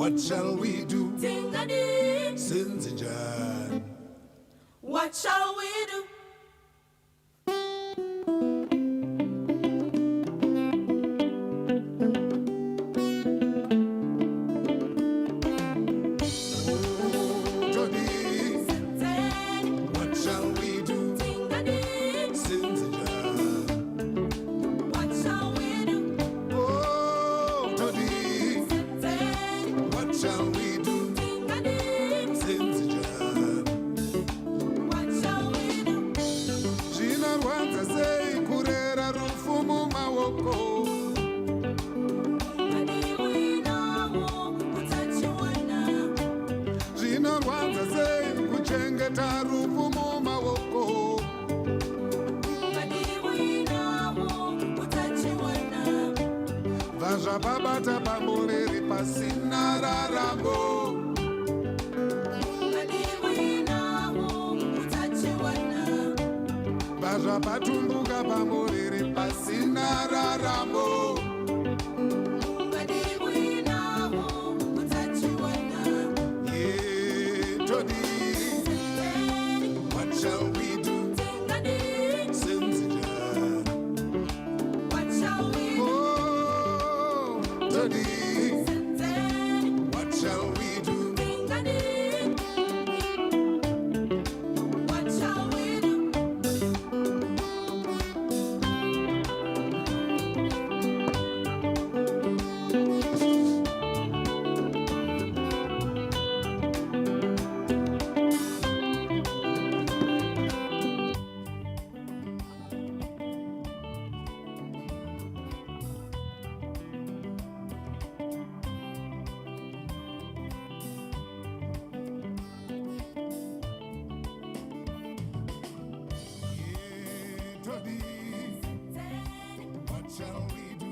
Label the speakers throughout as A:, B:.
A: What shall we do? What shall we do?
B: Babata pamureri pasina rarambo Baja patumbuka pamureri pasina rarambo Yeah, Tony, what shall we do?
A: What shall we do?
B: What shall we do?
A: What shall we do?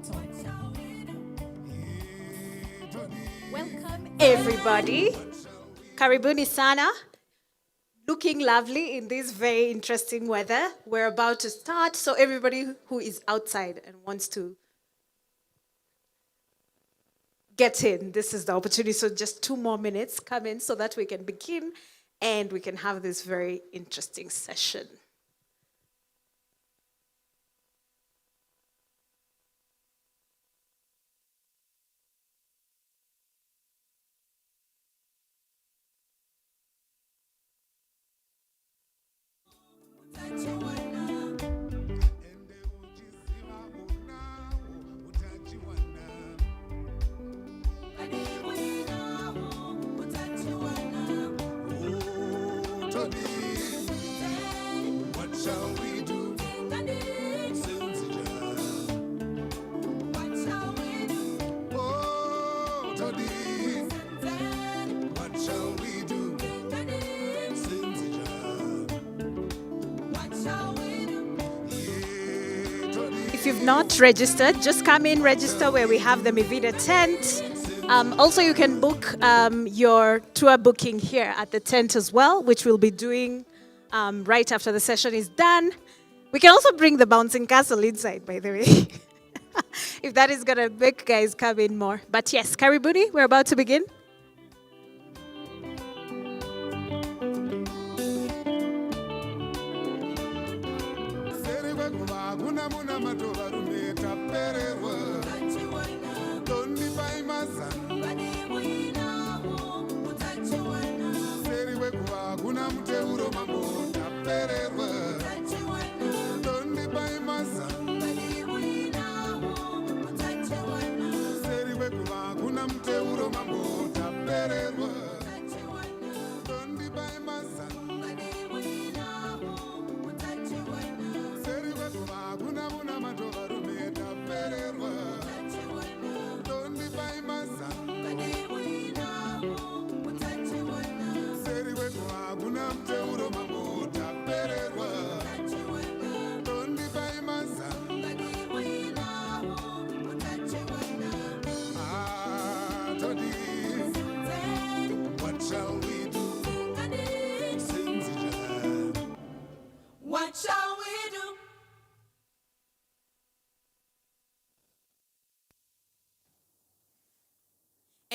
B: What shall we do?
C: Welcome everybody. Karibuni sana. Looking lovely in this very interesting weather. We're about to start, so everybody who is outside and wants to get in, this is the opportunity. So just 2 more minutes, come in so that we can begin and we can have this very interesting session.
B: What shall we do? Oh, Tony, what shall we do?
C: If you've not registered, just come in, register where we have the Mi Vida tent. Also, you can book your tour booking here at the tent as well, which we'll be doing right after the session is done. We can also bring the bouncing castle inside, by the way, if that is going to make guys come in more. But yes, Karibuni, we're about to begin.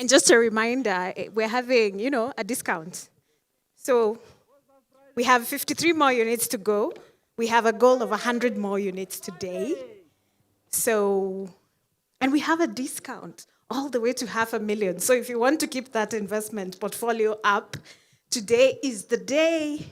C: And just a reminder, we're having, a discount. So we have 53 more units to go. We have a goal of 100 more units today. So, and we have a discount all the way to 500,000. So if you want to keep that investment portfolio up, today is the day.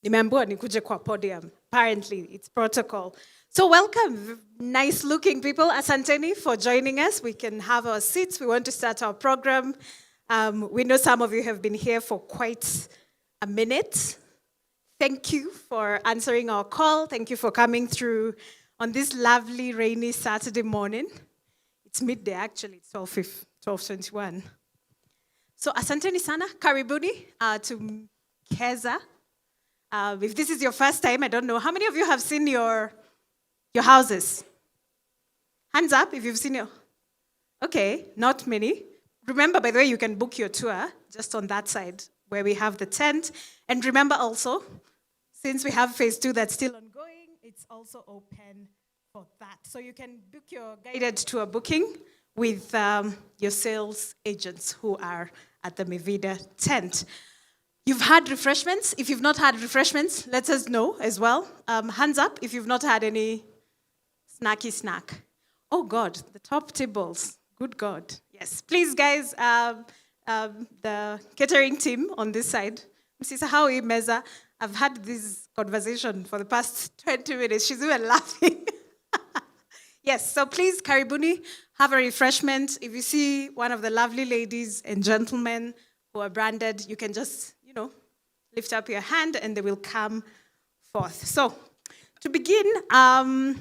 C: Nimeambiwa nikuje kwa podium. Apparently, it's protocol. So welcome, nice looking people. Asanteni for joining us. We can have our seats. We want to start our program. We know some of you have been here for quite a minute. Thank you for answering our call. Thank you for coming through on this lovely rainy Saturday morning. It's midday actually, it's 12:21. So asanteni sana, karibuni to KEZA. If this is your first time, I don't know, how many of you have seen your houses? Hands up if you've seen your, okay, not many. Remember, by the way, you can book your tour just on that side where we have the tent. And remember also, since we have phase 2 that's still ongoing, it's also open for that. So you can book your guided tour booking with your sales agents who are at the Mi Vida tent. You've had refreshments. If you've not had refreshments, let us know as well. Hands up if you've not had any snacky snack. Oh God, the top tables. Good God. Yes, please guys, the catering team on this side. Mrs. Howie Meza, I've had this conversation for the past 20 minutes. She's even laughing. Yes, so please, karibuni, have a refreshment. If you see one of the lovely ladies and gentlemen who are branded, you can just, lift up your hand and they will come forth. So, to begin,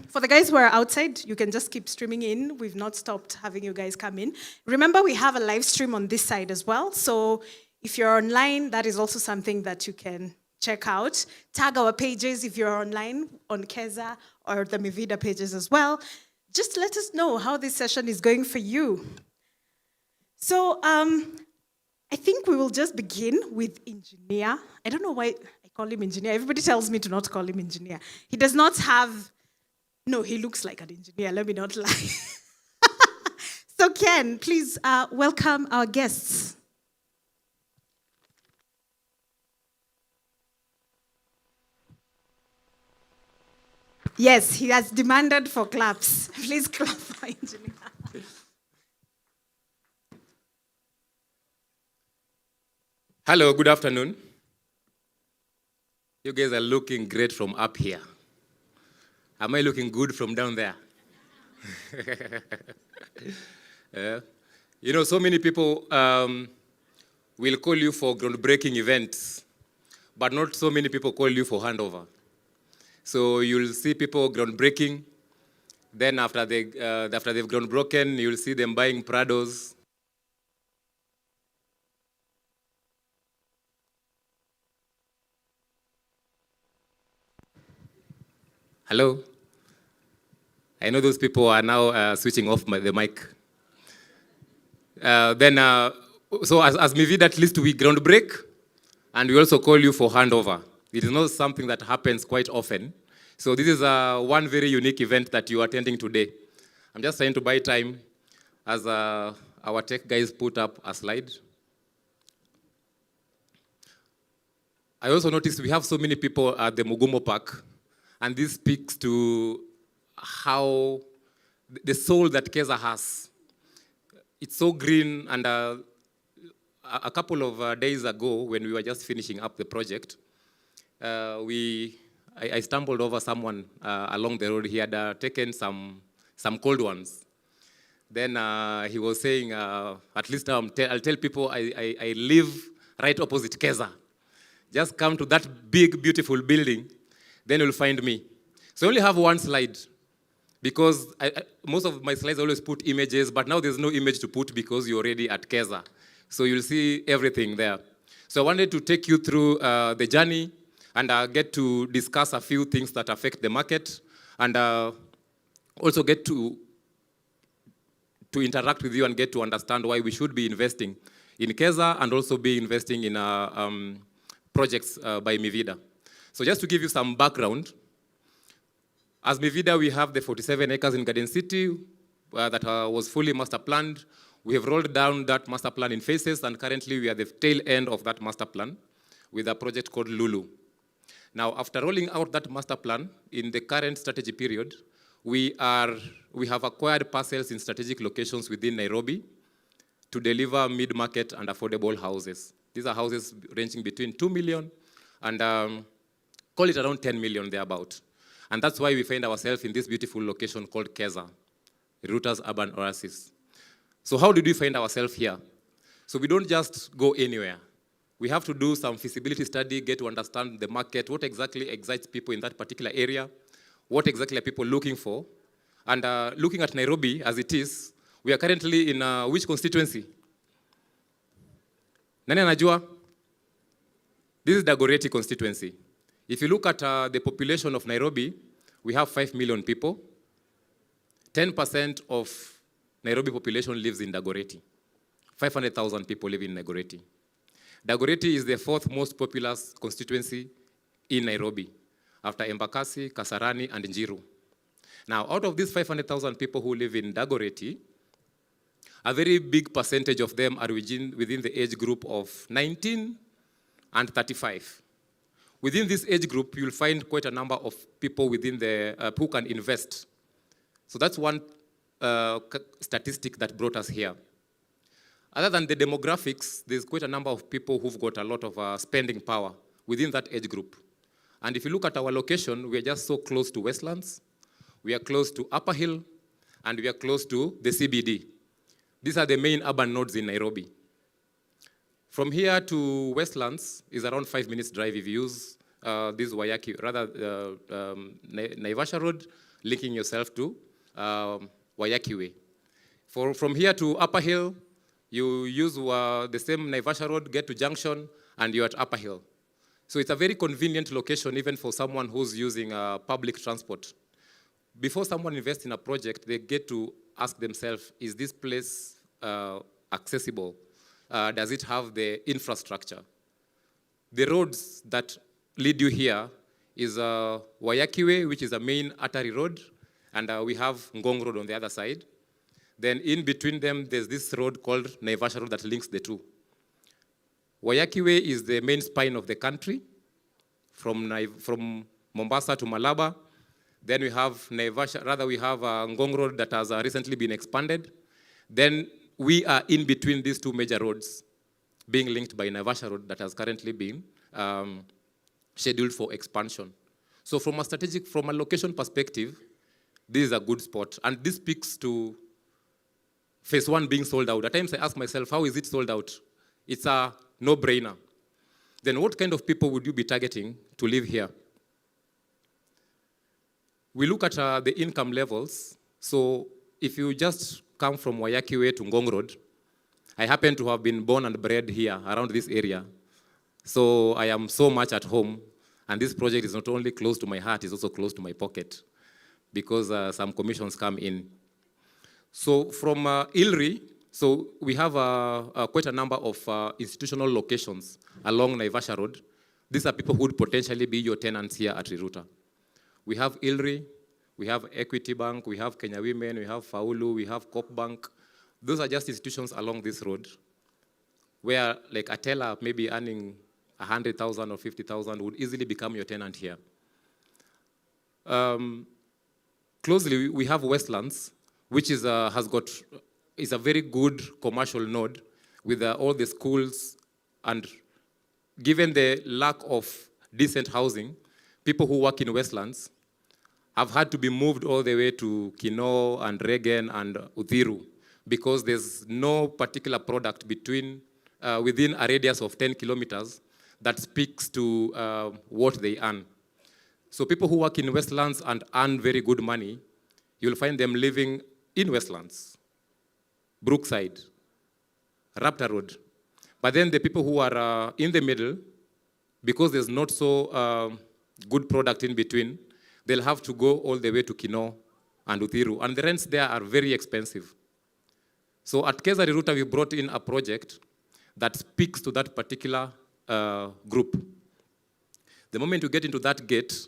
C: for the guys who are outside, you can just keep streaming in. We've not stopped having you guys come in. Remember, we have a live stream on this side as well. So, if you're online, that is also something that you can check out. Tag our pages if you're online on KEZA or the Mi Vida pages as well. Just let us know how this session is going for you. So, I think we will just begin with engineer. I don't know why I call him engineer. Everybody tells me to not call him engineer. He does not have, no, he looks like an engineer, let me not lie. So Ken, please welcome our guests. Yes, he has demanded for claps. Please clap for engineer.
D: Hello, good afternoon. You guys are looking great from up here. Am I looking good from down there? You know, so many people will call you for groundbreaking events, but not so many people call you for handover. So you'll see people groundbreaking, then after they've groundbroken, you'll see them buying Prados. Hello? I know those people are now switching off the mic. So as Mi Vida, at least we groundbreak, and we also call you for handover. It is not something that happens quite often. So this is one very unique event that you are attending today. I'm just trying to buy time as our tech guys put up a slide. I also noticed we have so many people at the Mugumo Park, and this speaks to how the soul that KEZA has. It's so green, and a couple of days ago, when we were just finishing up the project, I stumbled over someone along the road. He had taken some cold ones. Then he was saying, at least I'll tell people I live right opposite KEZA. Just come to that big, beautiful building, then you'll find me. So I only have one slide, because most of my slides always put images, but now there's no image to put because you're already at KEZA. So you'll see everything there. So I wanted to take you through the journey and get to discuss a few things that affect the market, and also get to interact with you and get to understand why we should be investing in KEZA and also be investing in projects by Mi Vida. So just to give you some background, as Mi Vida, we have the 47 acres in Garden City that was fully master planned. We have rolled down that master plan in phases, and currently we are the tail end of that master plan with a project called Lulu. Now, after rolling out that master plan in the current strategy period, we have acquired parcels in strategic locations within Nairobi to deliver mid-market and affordable houses. These are houses ranging between 2 million and call it around 10 million thereabout. And that's why we find ourselves in this beautiful location called KEZA, Riruta's Urban Oasis. So how did we find ourselves here? So we don't just go anywhere. We have to do some feasibility study, get to understand the market, what exactly excites people in that particular area, what exactly are people looking for. And looking at Nairobi as it is, we are currently in which constituency? Nani anajua? This is Dagoretti constituency. If you look at the population of Nairobi, we have 5 million people. 10% of Nairobi population lives in Dagoretti. 500,000 people live in Dagoretti. Dagoretti is the 4th most populous constituency in Nairobi, after Embakasi, Kasarani, and Njiru. Now, out of these 500,000 people who live in Dagoretti, a very big percentage of them are within the age group of 19 and 35. Within this age group, you'll find quite a number of people within the who can invest. So that's one statistic that brought us here. Other than the demographics, there's quite a number of people who've got a lot of spending power within that age group. And if you look at our location, we are just so close to Westlands, we are close to Upper Hill, and we are close to the CBD. These are the main urban nodes in Nairobi. From here to Westlands is around 5 minutes drive if you use this Wayaki, rather Naivasha Road, linking yourself to Wayaki Way. From here to Upper Hill, you use the same Naivasha Road, get to Junction, and you're at Upper Hill. So it's a very convenient location even for someone who's using public transport. Before someone invests in a project, they get to ask themselves, is this place accessible? Does it have the infrastructure? The roads that lead you here is Wayaki Way, which is a main artery road, and we have Ngong Road on the other side. Then in between them, there's this road called Naivasha Road that links the two. Wayaki Way is the main spine of the country, from Mombasa to Malaba. Then we have Naivasha, we have Ngong Road that has recently been expanded. Then we are in between these two major roads, being linked by Naivasha Road that has currently been scheduled for expansion. So from a location perspective, this is a good spot. And this speaks to phase 1 being sold out. At times I ask myself, how is it sold out? It's a no-brainer. Then what kind of people would you be targeting to live here? We look at the income levels. So if you just come from Wayaki Way to Ngong Road, I happen to have been born and bred here around this area. So I am so much at home. And this project is not only close to my heart, it's also close to my pocket because some commissions come in. So from Ilri, so we have quite a number of institutional locations along Naivasha Road. These are people who would potentially be your tenants here at Riruta. We have Ilri, we have Equity Bank, we have Kenya Women, we have Faulu, we have Coop Bank. Those are just institutions along this road where like a teller maybe earning 100,000 or 50,000 would easily become your tenant here. Closely, we have Westlands, which is a very good commercial node with all the schools, and given the lack of decent housing, people who work in Westlands have had to be moved all the way to Kino and Regen and Uthiru because there's no particular product within a radius of 10 kilometers that speaks to what they earn. So people who work in Westlands and earn very good money, you'll find them living in Westlands, Brookside, Raptor Road. But then the people who are in the middle, because there's not so good product in between, they'll have to go all the way to Kino and Uthiru. And the rents there are very expensive. So at KEZA Riruta, we brought in a project that speaks to that particular group. The moment you get into that gate,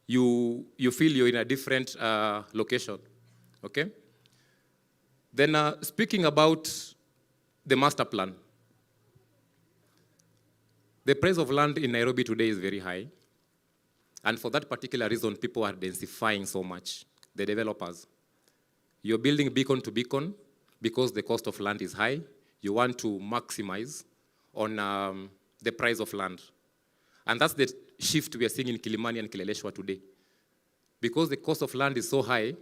D: you feel you're in a different location, okay? Then speaking about the master plan, the price of land in Nairobi today is very high. And for that particular reason, people are densifying so much, the developers. You're building beacon to beacon because the cost of land is high. You want to maximize on the price of land. And that's the shift we are seeing in Kilimani and Kileleshwa today. Because the cost of land is so high,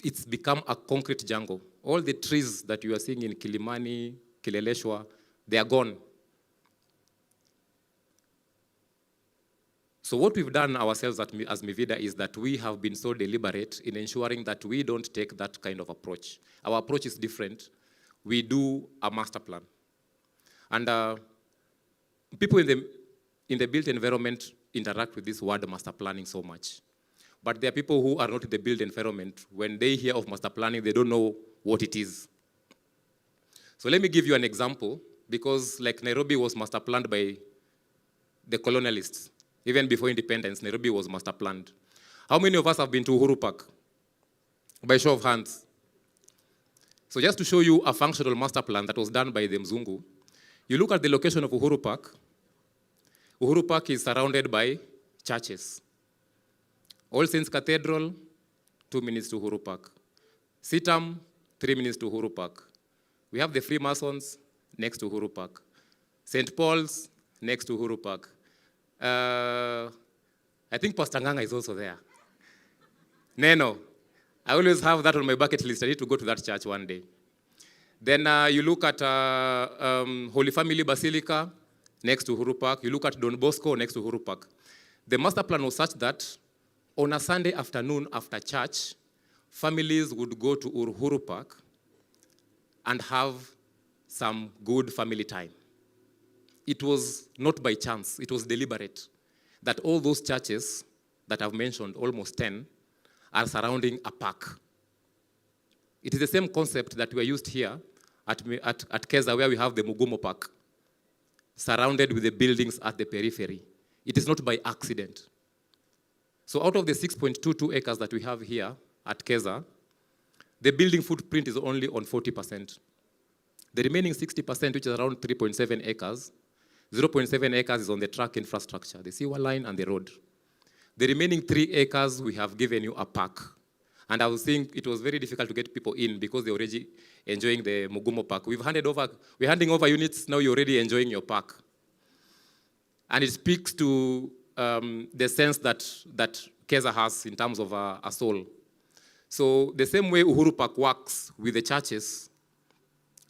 D: it's become a concrete jungle. All the trees that you are seeing in Kilimani, Kileleshwa, they are gone. So what we've done ourselves as Mi Vida is that we have been so deliberate in ensuring that we don't take that kind of approach. Our approach is different. We do a master plan. And people in the built environment interact with this word master planning so much. But there are people who are not in the built environment. When they hear of master planning, they don't know what it is. So let me give you an example, because like Nairobi was master planned by the colonialists. Even before independence, Nairobi was master planned. How many of us have been to Uhuru Park? By show of hands. So just to show you a functional master plan that was done by the Mzungu, you look at the location of Uhuru Park. Uhuru Park is surrounded by churches. All Saints Cathedral, 2 minutes to Uhuru Park. Sitam, 3 minutes to Uhuru Park. We have the Freemasons next to Uhuru Park. St. Paul's next to Uhuru Park. I think Pastor Nganga is also there. Neno. I always have that on my bucket list. I need to go to that church one day. Then you look at Holy Family Basilica next to Uhuru Park. You look at Don Bosco next to Uhuru Park. The master plan was such that on a Sunday afternoon after church, families would go to Uhuru Park and have some good family time. It was not by chance, it was deliberate that all those churches that I've mentioned, almost 10, are surrounding a park. It is the same concept that we are used here at KEZA, where we have the Mugumo Park, surrounded with the buildings at the periphery. It is not by accident. So out of the 6.22 acres that we have here at KEZA, the building footprint is only on 40%. The remaining 60%, which is around 3.7 acres, 0.7 acres is on the track infrastructure, the sewer line and the road. The remaining 3 acres, we have given you a park. And I was saying it was very difficult to get people in because they're already enjoying the Mugumo Park. We're handing over units, now you're already enjoying your park. And it speaks to the sense that KEZA has in terms of a soul. So the same way Uhuru Park works with the churches,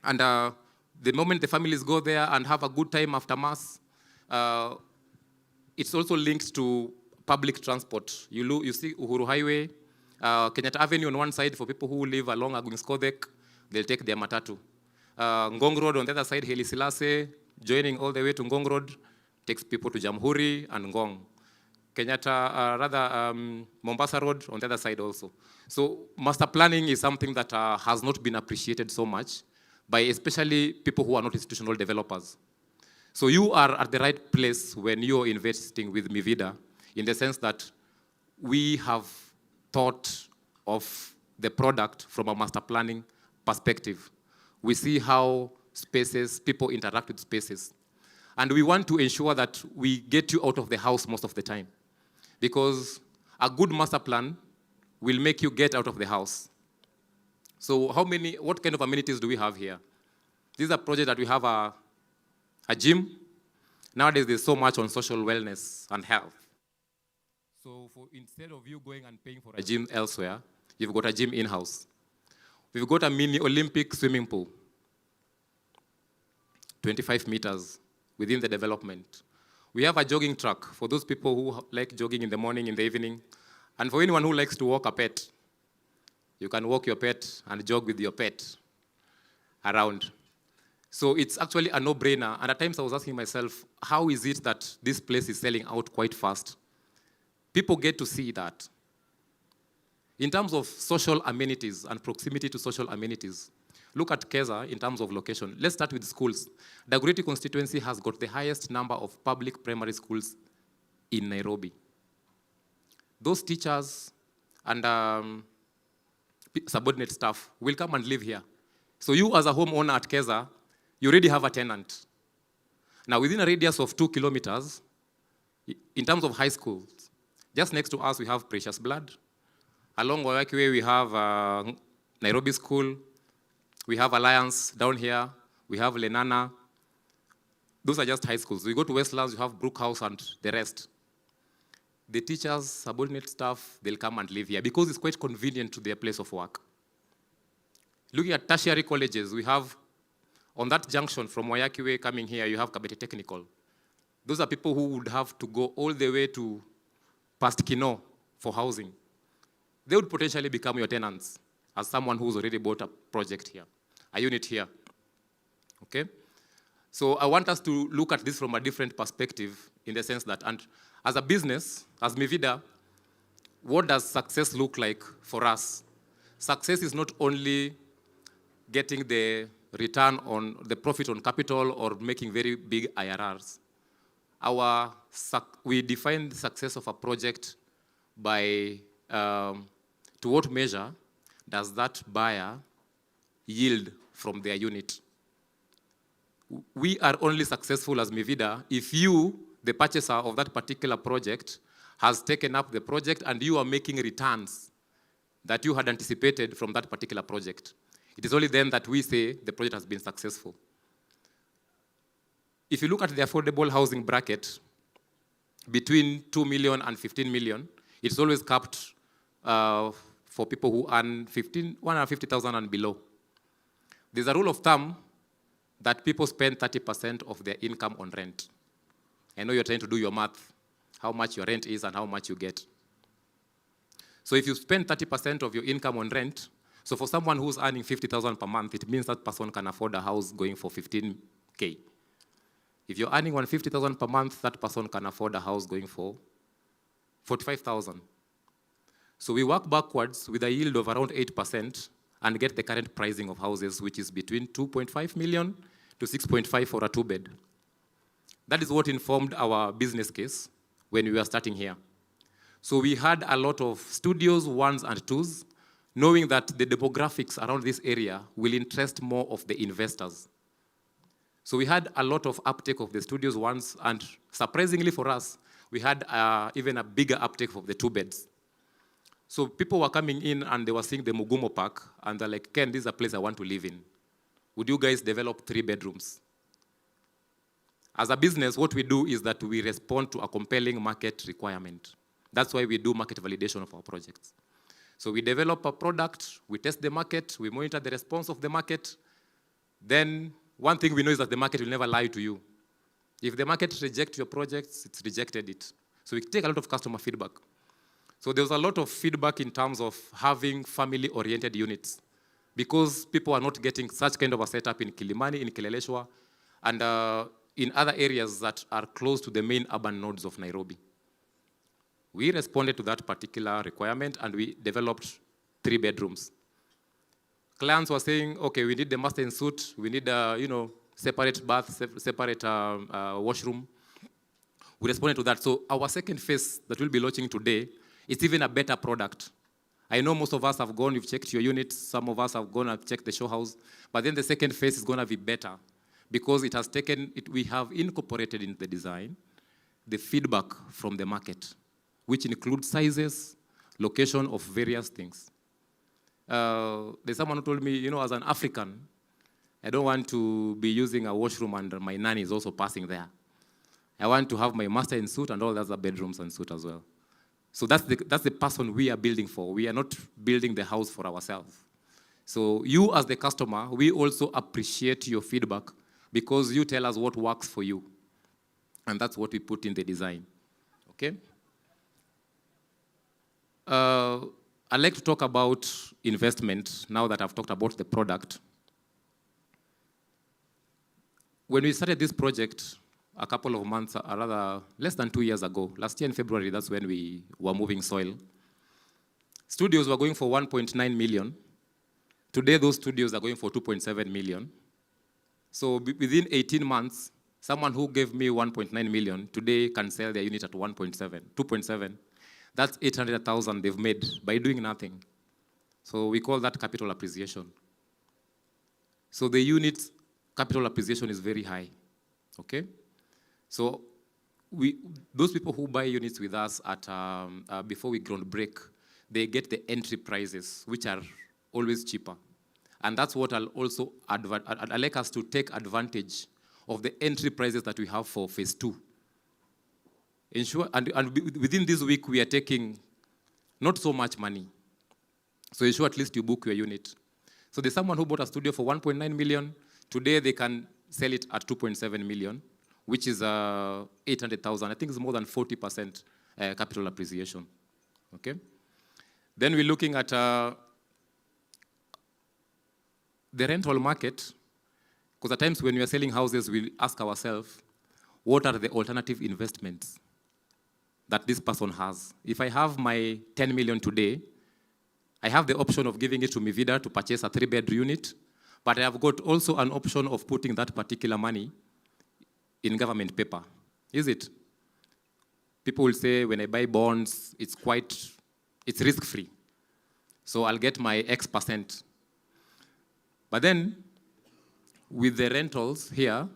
D: and the moment the families go there and have a good time after Mass, it's also linked to public transport. You see Uhuru Highway, Kenyatta Avenue on one side for people who live along Aguinskodek, they'll take their matatu. Ngong Road on the other side, Haile Selassie, joining all the way to Ngong Road, takes people to Jamhuri and Ngong. Mombasa Road on the other side also. So master planning is something that has not been appreciated so much by especially people who are not institutional developers. So you are at the right place when you're investing with Mi Vida, in the sense that we have thought of the product from a master planning perspective. We see how spaces, people interact with spaces. And we want to ensure that we get you out of the house most of the time. Because a good master plan will make you get out of the house. So what kind of amenities do we have here? This is a project that we have a gym. Nowadays, there's so much on social wellness and health. So instead of you going and paying for a gym elsewhere, you've got a gym in-house. We've got a mini Olympic swimming pool, 25 meters within the development. We have a jogging track for those people who like jogging in the morning, in the evening, and for anyone who likes to walk a pet. You can walk your pet and jog with your pet around. So it's actually a no-brainer. And at times I was asking myself, how is it that this place is selling out quite fast? People get to see that. In terms of social amenities and proximity to social amenities, look at KEZA in terms of location. Let's start with schools. The Dagoretti constituency has got the highest number of public primary schools in Nairobi. Those teachers and subordinate staff will come and live here. So you as a homeowner at KEZA, you already have a tenant. Now within a radius of 2 kilometers, in terms of high schools, just next to us we have Precious Blood. Along Wayaki Way we have Nairobi School. We have Alliance down here. We have Lenana. Those are just high schools. We go to Westlands, you have Brookhouse and the rest. The teachers, subordinate staff, they'll come and live here because it's quite convenient to their place of work. Looking at tertiary colleges, we have, on that junction from Wayaki Way coming here, you have Kabete Technical. Those are people who would have to go all the way to past Kino for housing. They would potentially become your tenants as someone who's already bought a project here, a unit here, okay? So I want us to look at this from a different perspective in the sense that, and as a business, as Mi Vida, what does success look like for us? Success is not only getting the return on the profit on capital or making very big IRRs. We define the success of a project by to what measure does that buyer yield from their unit. We are only successful as Mi Vida if you, the purchaser of that particular project, has taken up the project and you are making returns that you had anticipated from that particular project. It is only then that we say the project has been successful. If you look at the affordable housing bracket, between 2 million and 15 million, it's always capped for people who earn 150,000 and below. There's a rule of thumb that people spend 30% of their income on rent. I know you're trying to do your math, how much your rent is and how much you get. So if you spend 30% of your income on rent, so for someone who's earning 50,000 per month, it means that person can afford a house going for 15K. If you're earning 150,000 per month, that person can afford a house going for 45,000. So we work backwards with a yield of around 8% and get the current pricing of houses, which is between 2.5 million to 6.5 for a 2-bed. That is what informed our business case when we were starting here. So we had a lot of studios, 1s and 2s, knowing that the demographics around this area will interest more of the investors. So we had a lot of uptake of the studios 1s, and surprisingly for us, we had even a bigger uptake of the 2-beds. So people were coming in and they were seeing the Mugumo Park, and they're like, Ken, this is a place I want to live in. Would you guys develop 3 bedrooms? As a business, what we do is that we respond to a compelling market requirement. That's why we do market validation of our projects. So we develop a product, we test the market, we monitor the response of the market. Then one thing we know is that the market will never lie to you. If the market rejects your projects, it's rejected it. So we take a lot of customer feedback. So there was a lot of feedback in terms of having family-oriented units because people are not getting such kind of a setup in Kilimani, in Kileleshwa, and in other areas that are close to the main urban nodes of Nairobi. We responded to that particular requirement and we developed 3 bedrooms. Clients were saying, okay, we need the master in suite, we need separate bath, separate washroom. We responded to that. So our second phase that we'll be launching today, it's even a better product. I know most of us have gone, you've checked your units, some of us have gone and checked the show house, but then the second phase is going to be better because it has taken, we have incorporated in the design the feedback from the market, which includes sizes, location of various things. There's someone who told me, as an African, I don't want to be using a washroom and my nanny is also passing there. I want to have my master in suite and all the other bedrooms and suite as well. So that's the person we are building for. We are not building the house for ourselves. So you as the customer, we also appreciate your feedback because you tell us what works for you. And that's what we put in the design, okay? I'd like to talk about investment now that I've talked about the product. When we started this project a couple of months, or rather less than 2 years ago, last year in February, that's when we were moving soil. Studios were going for 1.9 million. Today, those studios are going for 2.7 million. So within 18 months, someone who gave me 1.9 million today can sell their unit at 2.7. That's 800,000 they've made by doing nothing. So we call that capital appreciation. So the unit's capital appreciation is very high, okay? So those people who buy units with us at before we ground break, they get the entry prices, which are always cheaper. And that's what I'd like us to take advantage of the entry prices that we have for phase 2. Ensure, and within this week, we are taking not so much money. So ensure at least you book your unit. So there's someone who bought a studio for 1.9 million. Today, they can sell it at 2.7 million, which is 800,000. I think it's more than 40% capital appreciation, okay? Then we're looking at the rental market, because at times when we are selling houses, we ask ourselves, what are the alternative investments that this person has? If I have my 10 million today, I have the option of giving it to Mi Vida to purchase a 3-bed unit, but I have got also an option of putting that particular money in government paper. Is it? People will say, when I buy bonds, it's risk-free. So I'll get my X%. But then, with the rentals here,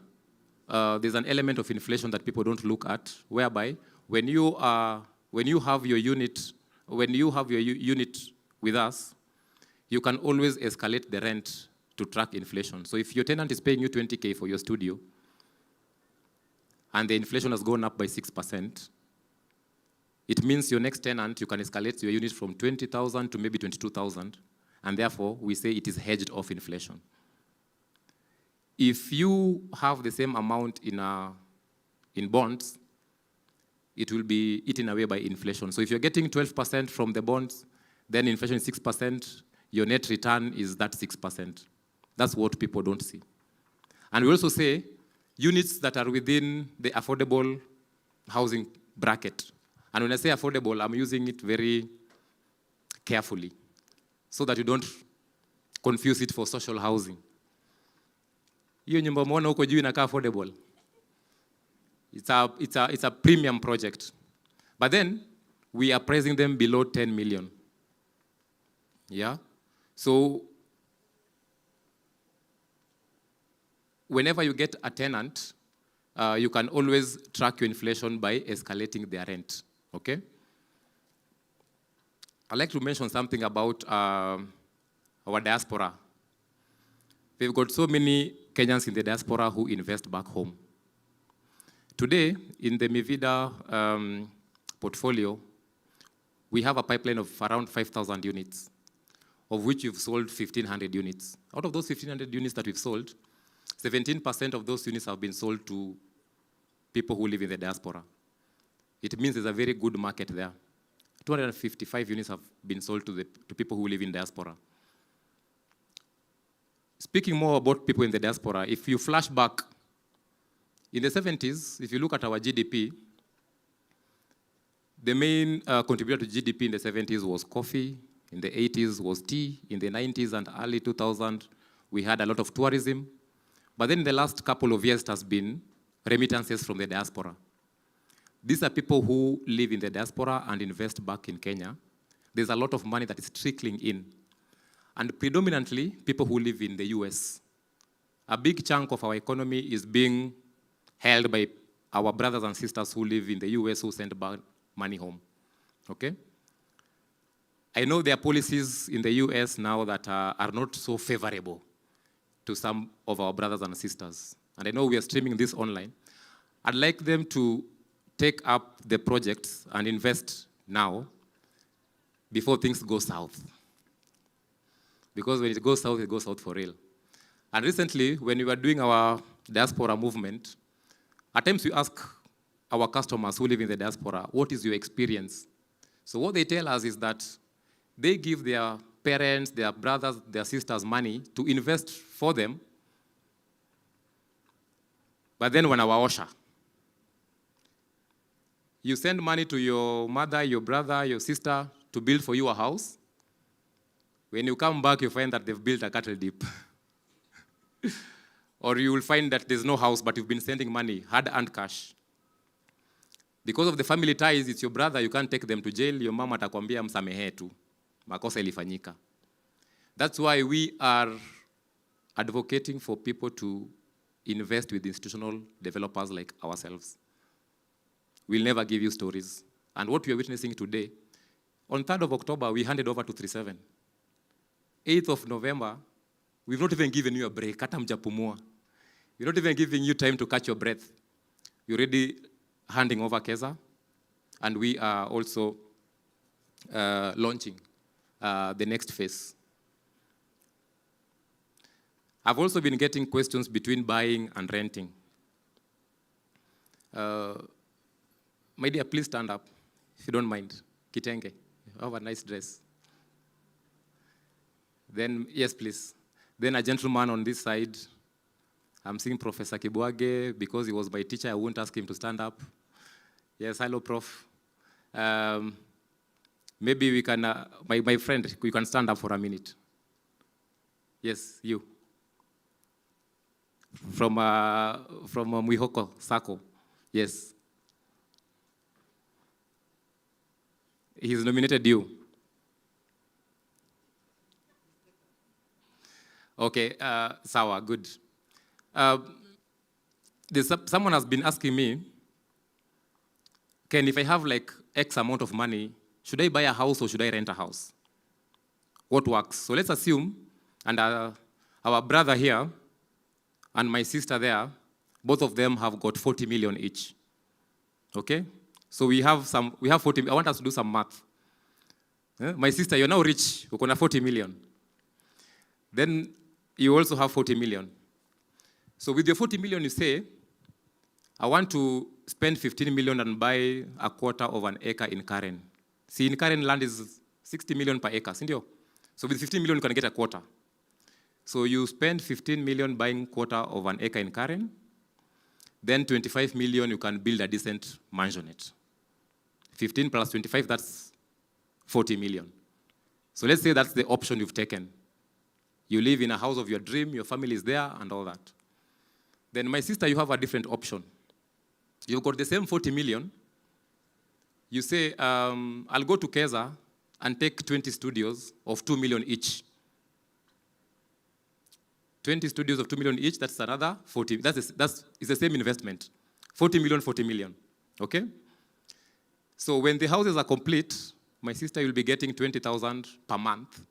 D: there's an element of inflation that people don't look at, whereby when you have your unit with us, you can always escalate the rent to track inflation. So if your tenant is paying you 20K for your studio, and the inflation has gone up by 6%, it means your next tenant, you can escalate your unit from 20,000 to maybe 22,000, and therefore, we say it is hedged off inflation. If you have the same amount in bonds, it will be eaten away by inflation. So if you're getting 12% from the bonds, then inflation is 6%, your net return is that 6%. That's what people don't see. And we also say, units that are within the affordable housing bracket. And when I say affordable, I'm using it very carefully so that you don't confuse it for social housing. Hiyo nyumba umeona huko juu inakaa affordable. It's a premium project. But then, we are pricing them below 10 million. Yeah? So, whenever you get a tenant, you can always track your inflation by escalating their rent, okay? I'd like to mention something about our diaspora. We've got so many Kenyans in the diaspora who invest back home. Today, in the Mi Vida portfolio, we have a pipeline of around 5,000 units, of which we've sold 1,500 units. Out of those 1,500 units that we've sold, 17% of those units have been sold to people who live in the diaspora. It means there's a very good market there. 255 units have been sold to people who live in diaspora. Speaking more about people in the diaspora, if you flash back, in the 70s, if you look at our GDP, the main contributor to GDP in the 70s was coffee, in the 80s was tea, in the 90s and early 2000s, we had a lot of tourism. But then in the last couple of years, it has been remittances from the diaspora. These are people who live in the diaspora and invest back in Kenya. There's a lot of money that is trickling in. And predominantly, people who live in the US. A big chunk of our economy is being held by our brothers and sisters who live in the US who send back money home, okay? I know there are policies in the US now that are not so favorable to some of our brothers and sisters. And I know we are streaming this online. I'd like them to take up the projects and invest now before things go south. Because when it goes south for real. And recently, when we were doing our diaspora movement, at times we ask our customers who live in the diaspora, what is your experience? So what they tell us is that they give their parents, their brothers, their sisters money to invest for them, but then wanawawasha. You send money to your mother, your brother, your sister to build for you a house. When you come back, you find that they've built a cattle dip. Or you will find that there's no house, but you've been sending money, hard-earned cash. Because of the family ties, it's your brother, you can't take them to jail, your mama atakwambia msamehe tu. Makosa ilifanyika. That's why we are advocating for people to invest with institutional developers like ourselves. We'll never give you stories. And what we are witnessing today, on 3rd of October, we handed over to 37. 8th of November, we've not even given you a break. Hata mjapumua. We're not even giving you time to catch your breath. You're already handing over KEZA, and we are also launching the next phase. I've also been getting questions between buying and renting. My dear, please stand up, if you don't mind. Kitenge, you have a nice dress. Then, yes, please. Then a gentleman on this side. I'm seeing Professor Kibwage. Because he was my teacher, I won't ask him to stand up. Yes, hello, Prof. Maybe we can, my friend, you can stand up for a minute. Yes, you. From Mwihoko, Sako. Yes. He's nominated you. Okay, Sawa, good. Someone has been asking me, Ken, if I have like X amount of money, should I buy a house or should I rent a house? What works? So let's assume, and our brother here and my sister there, both of them have got 40 million each. Okay? So we have 40, I want us to do some math. My sister, you're now rich, you're gonna 40 million. Then you also have 40 million. So with your 40 million, you say, I want to spend 15 million and buy a quarter of an acre in Karen. See, in Karen, land is 60 million per acre, sindio? So with 15 million, you can get a quarter. So you spend 15 million buying quarter of an acre in Karen, then 25 million, you can build a decent mansionette. 15 plus 25, that's 40 million. So let's say that's the option you've taken. You live in a house of your dream, your family is there, and all that. Then my sister, you have a different option. You've got the same 40 million. You say, I'll go to KEZA and take 20 studios of 2 million each. 20 studios of 2 million each, that's another 40. It's the same investment. 40 million, 40 million, okay? So when the houses are complete, my sister will be getting 20,000 per month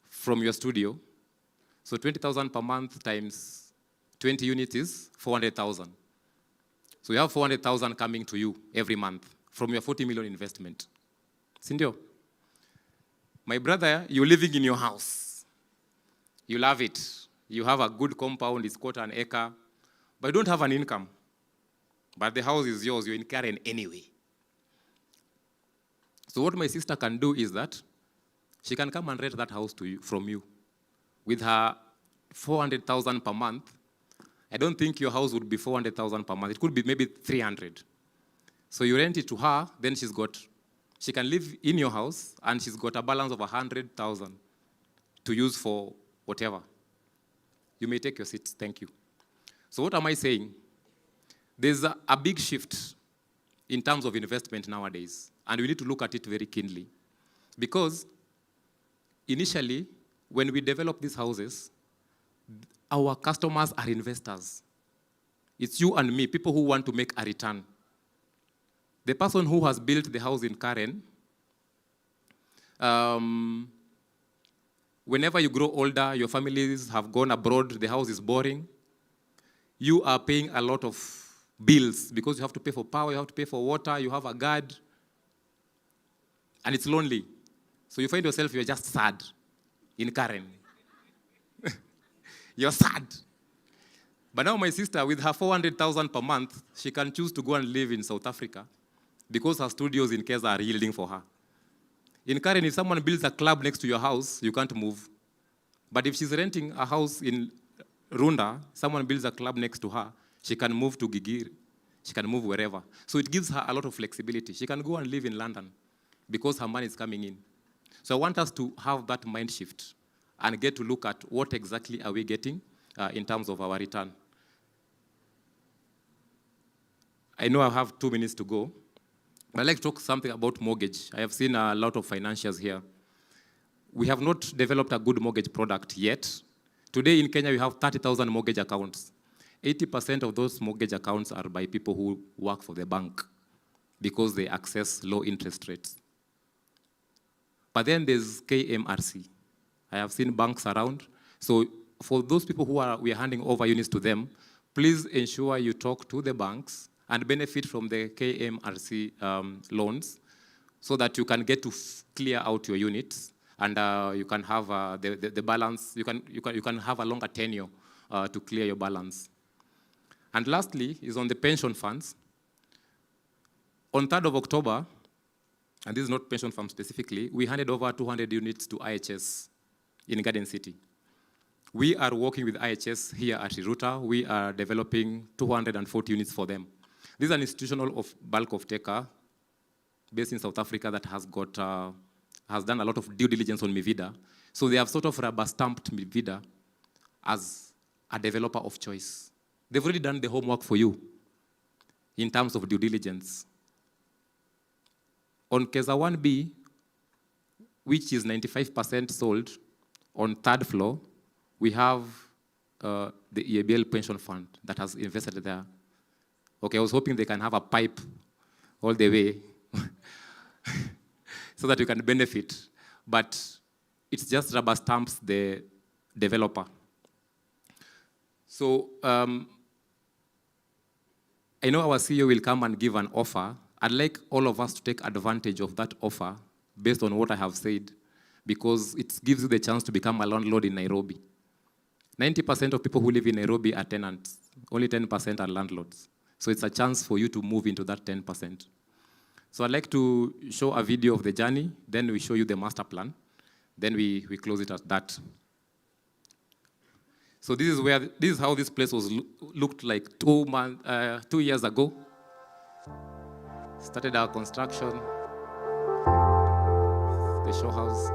D: from your studio. So 20,000 per month times 20 units is 400,000. So you have 400,000 coming to you every month from your 40 million investment. Sindio? My brother, you're living in your house. You love it. You have a good compound, it's got an acre, but you don't have an income. But the house is yours, you're in Karen anyway. So what my sister can do is that she can come and rent that house to you, from you. With her 400,000 per month, I don't think your house would be 400,000 per month. It could be maybe 300. So you rent it to her, then she can live in your house, and she's got a balance of 100,000 to use for whatever. You may take your seat. Thank you. So what am I saying? There's a big shift in terms of investment nowadays, and we need to look at it very keenly. Because initially, when we develop these houses, our customers are investors. It's you and me, people who want to make a return. The person who has built the house in Karen, whenever you grow older, your families have gone abroad, the house is boring, you are paying a lot of bills because you have to pay for power, you have to pay for water, you have a guard, and it's lonely. So you find yourself, you're just sad in Karen. You're sad. But now my sister, with her 400,000 per month, she can choose to go and live in South Africa because her studios in KEZA are yielding for her. In Karen, if someone builds a club next to your house, you can't move. But if she's renting a house in Runda, someone builds a club next to her, she can move to Gigiri. She can move wherever. So it gives her a lot of flexibility. She can go and live in London because her money is coming in. So I want us to have that mind shift and get to look at what exactly are we getting in terms of our return. I know I have 2 minutes to go, but I'd like to talk something about mortgage. I have seen a lot of financiers here. We have not developed a good mortgage product yet. Today in Kenya, we have 30,000 mortgage accounts. 80% of those mortgage accounts are by people who work for the bank because they access low interest rates. But then there's KMRC. I have seen banks around. So for those people we are handing over units to them, please ensure you talk to the banks and benefit from the KMRC loans so that you can get to clear out your units and you can have the balance, you can have a longer tenure to clear your balance. And lastly is on the pension funds. On 3rd of October, and this is not pension fund specifically, we handed over 200 units to IHS in Garden City. We are working with IHS here at Riruta. We are developing 240 units for them. This is an institutional bulk of taker based in South Africa that has done a lot of due diligence on Mi Vida. So they have sort of rubber stamped Mi Vida as a developer of choice. They've already done the homework for you in terms of due diligence. On KEZA 1B, which is 95% sold, on 3rd floor, we have the EABL pension fund that has invested there. Okay, I was hoping they can have a pipe all the way so that you can benefit. But it's just rubber stamps the developer. So I know our CEO will come and give an offer. I'd like all of us to take advantage of that offer based on what I have said, because it gives you the chance to become a landlord in Nairobi. 90% of people who live in Nairobi are tenants. Only 10% are landlords. So it's a chance for you to move into that 10%. So I'd like to show a video of the journey, then we show you the master plan, then we close it at that. So this is how this place looked like 2 years ago. Started our construction, the show house.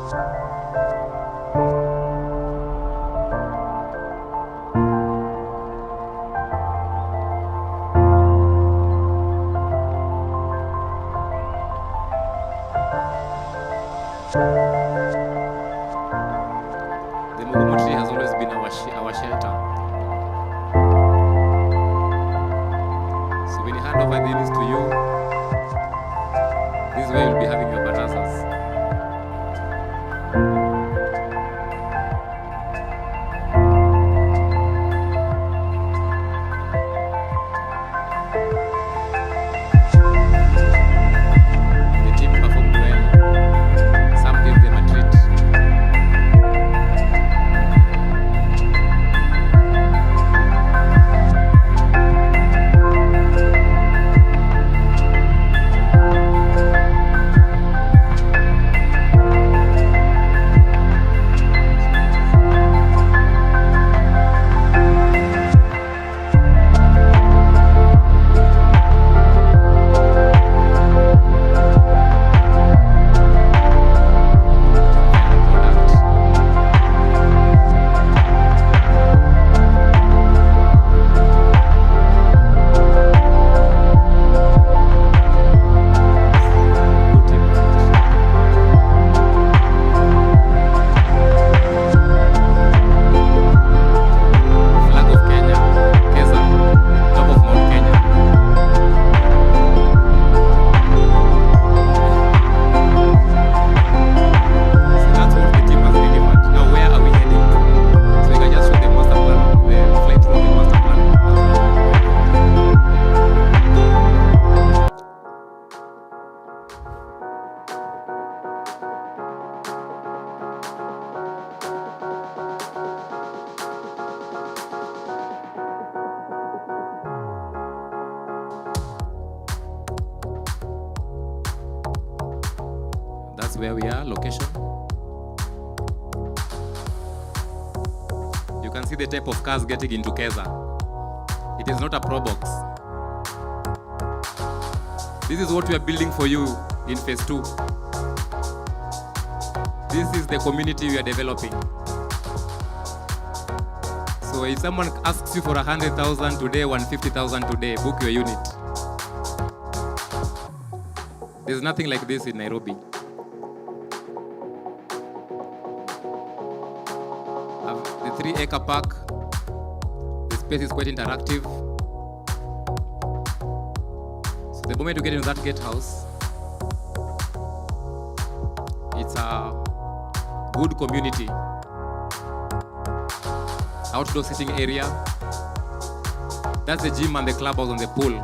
D: The Mugumo tree has always been our shelter. So when you hand over these to you, this is where you'll be having your barazas. The team performed well. Some gave them a treat. Flag of Kenya, KEZA, top of Mount Kenya. So that's what the team has delivered. Now where are we heading? So we can just show the master plan, the flight through the master plan. That's where we are, location. You can see the type of cars getting into KEZA. It is not a Pro Box. This is what we are building for you in phase 2. This is the community we are developing. So if someone asks you for 100,000 today, 150,000 today, book your unit. There's nothing like this in Nairobi. The 3-acre park, the space is quite interactive. So the moment you get into that gatehouse, it's a good community. Outdoor sitting area. That's the gym and the clubhouse and the pool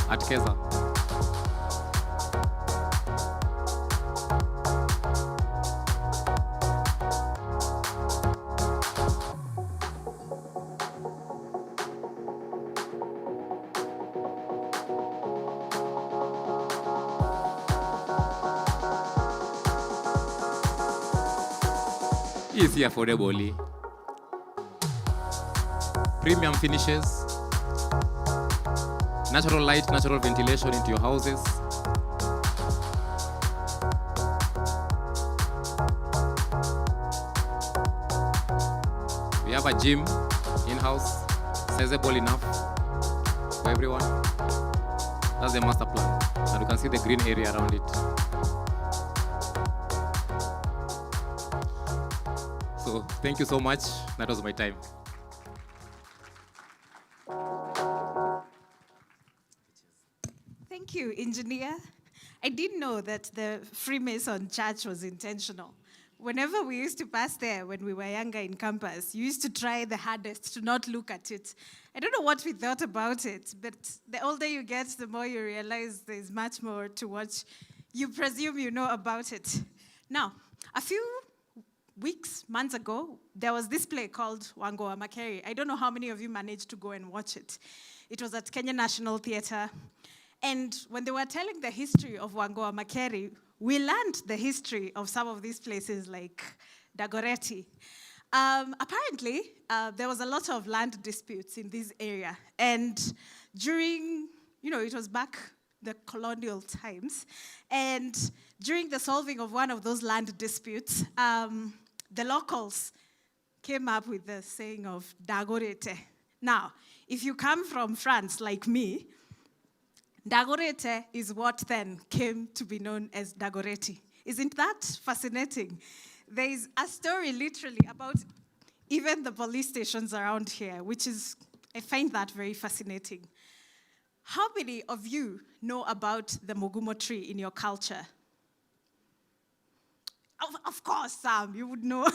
D: at KEZA. Easy, affordable. Premium finishes, natural light, natural ventilation into your houses. We have a gym in-house, sizable enough for everyone. That's the master plan. And you can see the green area around it. So thank you so much. That was my time.
C: Thank you, engineer. I didn't know that the Freemason church was intentional. Whenever we used to pass there when we were younger in campus, you used to try the hardest to not look at it. I don't know what we thought about it, but the older you get, the more you realize there's much more to what you presume you know about it. Now, a few months ago, there was this play called Wango wa Makeri. I don't know how many of you managed to go and watch it. It was at Kenya National Theatre. And when they were telling the history of Wango wa Makeri, we learned the history of some of these places like Dagoretti. Apparently, there was a lot of land disputes in this area. And during, it was back the colonial times. And during the solving of one of those land disputes, the locals came up with the saying of Dagorete. Now, if you come from France like me, Dagorete is what then came to be known as Dagoretti. Isn't that fascinating? There is a story literally about even the police stations around here, which is, I find that very fascinating. How many of you know about the Mogumo tree in your culture? Of course, Sam, you would know.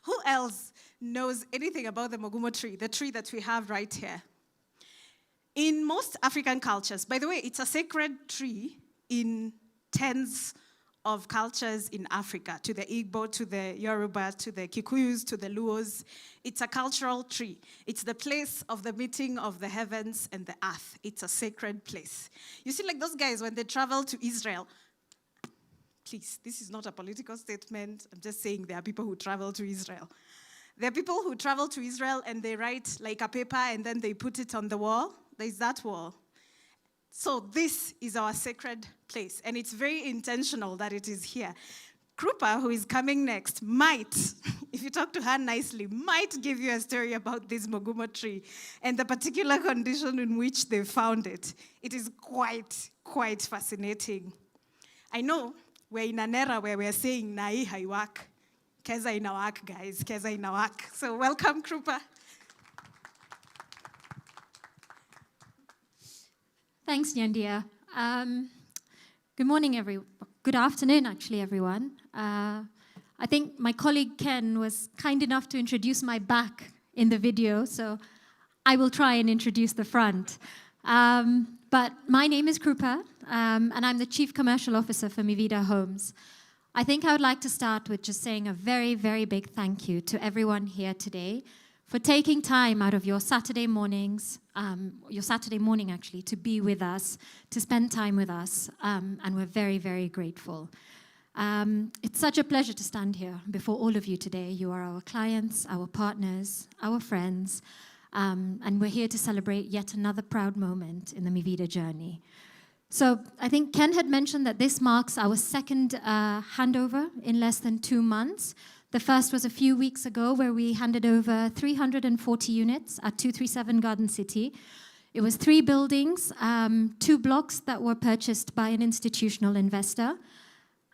C: Who else knows anything about the Mogumo tree, the tree that we have right here? In most African cultures, by the way, it's a sacred tree in tens of cultures in Africa, to the Igbo, to the Yoruba, to the Kikuyus, to the Luos. It's a cultural tree. It's the place of the meeting of the heavens and the earth. It's a sacred place. You see, like those guys, when they travel to Israel, please, this is not a political statement. I'm just saying there are people who travel to Israel. There are people who travel to Israel and they write like a paper and then they put it on the wall. There's that wall. So this is our sacred place, and it's very intentional that it is here. Krupa, who is coming next, might, if you talk to her nicely, might give you a story about this Mogumo tree and the particular condition in which they found it. It is quite fascinating. I know we're in an era where we're saying, Nai haiwak, KEZA inawak, guys, KEZA inawak. So welcome, Krupa.
E: Thanks, Nyandia. Good morning, good afternoon, actually, everyone. I think my colleague Ken was kind enough to introduce my back in the video, so I will try and introduce the front. But my name is Krupa, and I'm the Chief Commercial Officer for Mi Vida Homes. I think I would like to start with just saying a very, very big thank you to everyone here today for taking time out of your Saturday mornings, your Saturday morning actually, to be with us, to spend time with us, and we're very, very grateful. It's such a pleasure to stand here before all of you today. You are our clients, our partners, our friends, and we're here to celebrate yet another proud moment in the Mi Vida journey. So I think Ken had mentioned that this marks our second handover in less than 2 months. The first was a few weeks ago where we handed over 340 units at 237 Garden City. It was 3 buildings, 2 blocks that were purchased by an institutional investor.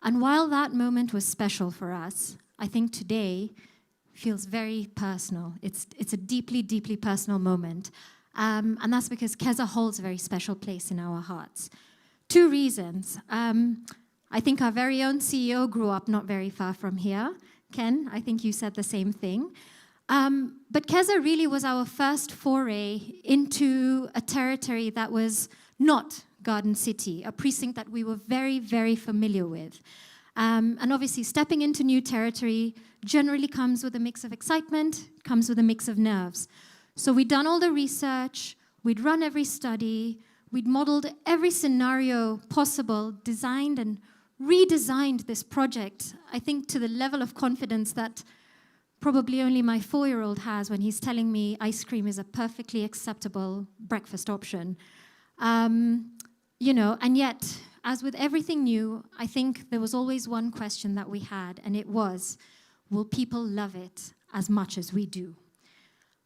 E: And while that moment was special for us, I think today feels very personal. It's a deeply, deeply personal moment. And that's because KEZA holds a very special place in our hearts. 2 reasons. I think our very own CEO grew up not very far from here. Ken, I think you said the same thing. But KEZA really was our first foray into a territory that was not Garden City, a precinct that we were very, very familiar with. And obviously, stepping into new territory generally comes with a mix of excitement, comes with a mix of nerves. So we'd done all the research, we'd run every study, we'd modeled every scenario possible, designed and redesigned this project, I think, to the level of confidence that probably only my 4-year-old has when he's telling me ice cream is a perfectly acceptable breakfast option. You know, and yet, as with everything new, I think there was always one question that we had, and it was, will people love it as much as we do?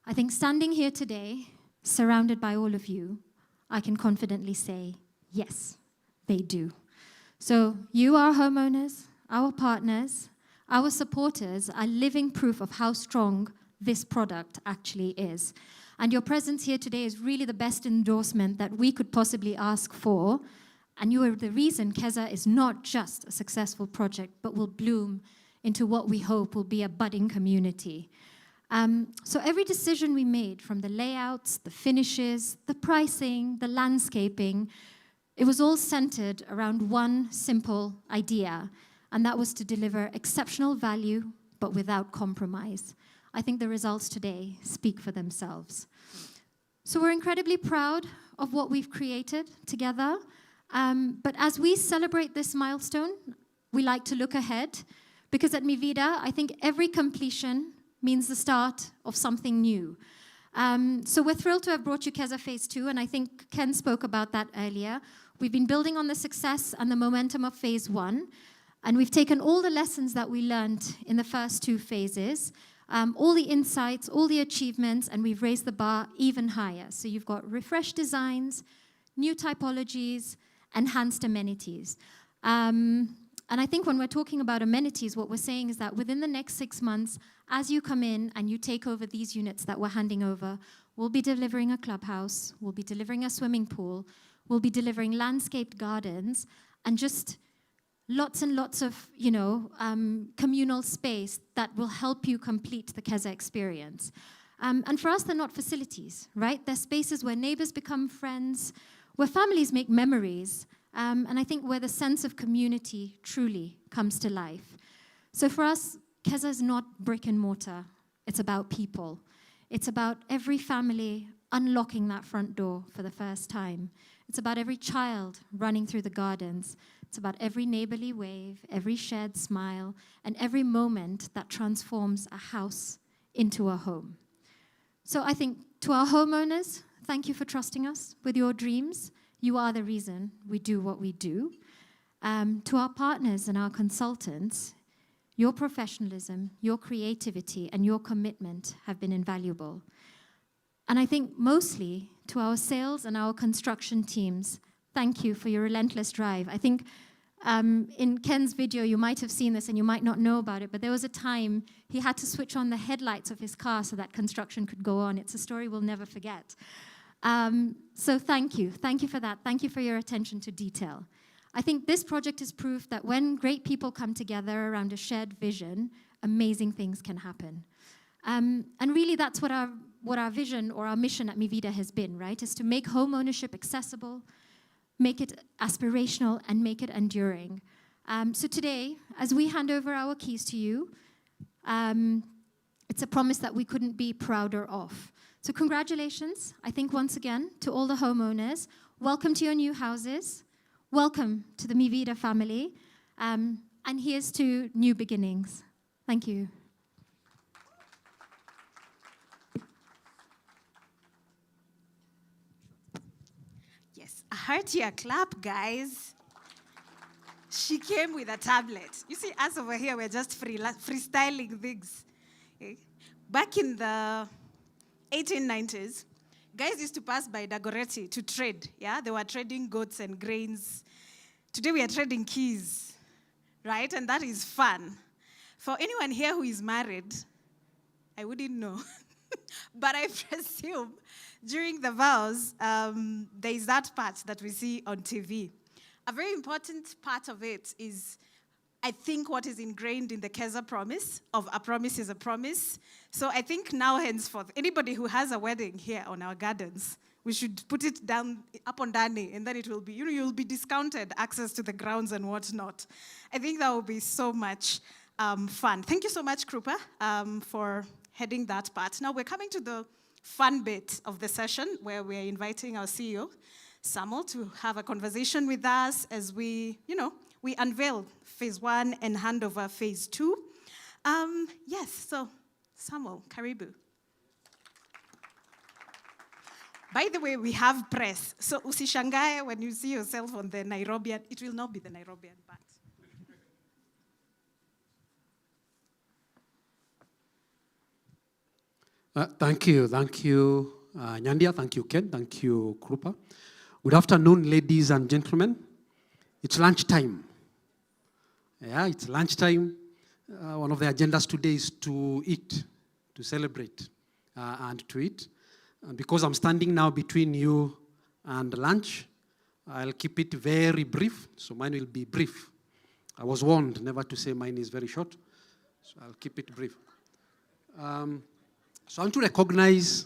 E: I think standing here today, surrounded by all of you, I can confidently say, yes, they do. So you, our homeowners, our partners, our supporters, are living proof of how strong this product actually is. And your presence here today is really the best endorsement that we could possibly ask for. And you are the reason KEZA is not just a successful project, but will bloom into what we hope will be a budding community. So every decision we made, from the layouts, the finishes, the pricing, the landscaping, it was all centered around one simple idea, and that was to deliver exceptional value, but without compromise. I think the results today speak for themselves. So we're incredibly proud of what we've created together, but as we celebrate this milestone, we like to look ahead, because at Mi Vida, I think every completion means the start of something new. So we're thrilled to have brought you KEZA Phase 2, and I think Ken spoke about that earlier. We've been building on the success and the momentum of Phase 1, and we've taken all the lessons that we learned in the first 2 phases, all the insights, all the achievements, and we've raised the bar even higher. So you've got refreshed designs, new typologies, enhanced amenities. And I think when we're talking about amenities, what we're saying is that within the next 6 months, as you come in and you take over these units that we're handing over, we'll be delivering a clubhouse, we'll be delivering a swimming pool, we'll be delivering landscaped gardens, and just lots and lots of, communal space that will help you complete the KEZA experience. And for us, they're not facilities, right? They're spaces where neighbors become friends, where families make memories, and I think where the sense of community truly comes to life. So for us, KEZA is not brick and mortar. It's about people. It's about every family unlocking that front door for the first time. It's about every child running through the gardens. It's about every neighborly wave, every shared smile, and every moment that transforms a house into a home. So I think to our homeowners, thank you for trusting us with your dreams. You are the reason we do what we do. To our partners and our consultants, your professionalism, your creativity, and your commitment have been invaluable. And I think mostly to our sales and our construction teams, thank you for your relentless drive. I think in Ken's video, you might have seen this and you might not know about it, but there was a time he had to switch on the headlights of his car so that construction could go on. It's a story we'll never forget. So thank you. Thank you for that. Thank you for your attention to detail. I think this project is proof that when great people come together around a shared vision, amazing things can happen. And really that's what our vision or our mission at Mi Vida has been, right? Is to make home ownership accessible, make it aspirational, and make it enduring. So today, as we hand over our keys to you, it's a promise that we couldn't be prouder of. So congratulations, I think once again, to all the homeowners. Welcome to your new houses. Welcome to the Mi Vida family. And here's to new beginnings. Thank you.
C: Yes, I heard your clap, guys. She came with a tablet. You see, us over here, we're just freestyling things. Okay? Back in the 1890s, guys used to pass by Dagoretti to trade. Yeah, they were trading goats and grains. Today we are trading keys, right? And that is fun. For anyone here who is married, I wouldn't know, but I presume during the vows, there is that part that we see on TV. A very important part of it is, I think, what is ingrained in the KEZA promise of a promise is a promise. So I think now, henceforth, anybody who has a wedding here on our gardens, we should put it down up on Dani, and then it will be, you'll be discounted access to the grounds and whatnot. I think that will be so much fun. Thank you so much, Krupa, for heading that part. Now we're coming to the fun bit of the session where we're inviting our CEO, Samuel, to have a conversation with us as we unveil Phase 1 and Handover Phase 2. Yes, so Samuel, karibu. By the way, we have press, so usishangae when you see yourself on the Nairobian, it will not be the Nairobian part.
F: Thank you, Nyandia, thank you, Ken, thank you, Krupa. Good afternoon, ladies and gentlemen. It's lunchtime. Yeah, it's lunchtime. One of the agendas today is to eat, to celebrate, and to eat. And because I'm standing now between you and lunch, I'll keep it very brief, so mine will be brief. I was warned never to say mine is very short, so I'll keep it brief. So I want to recognize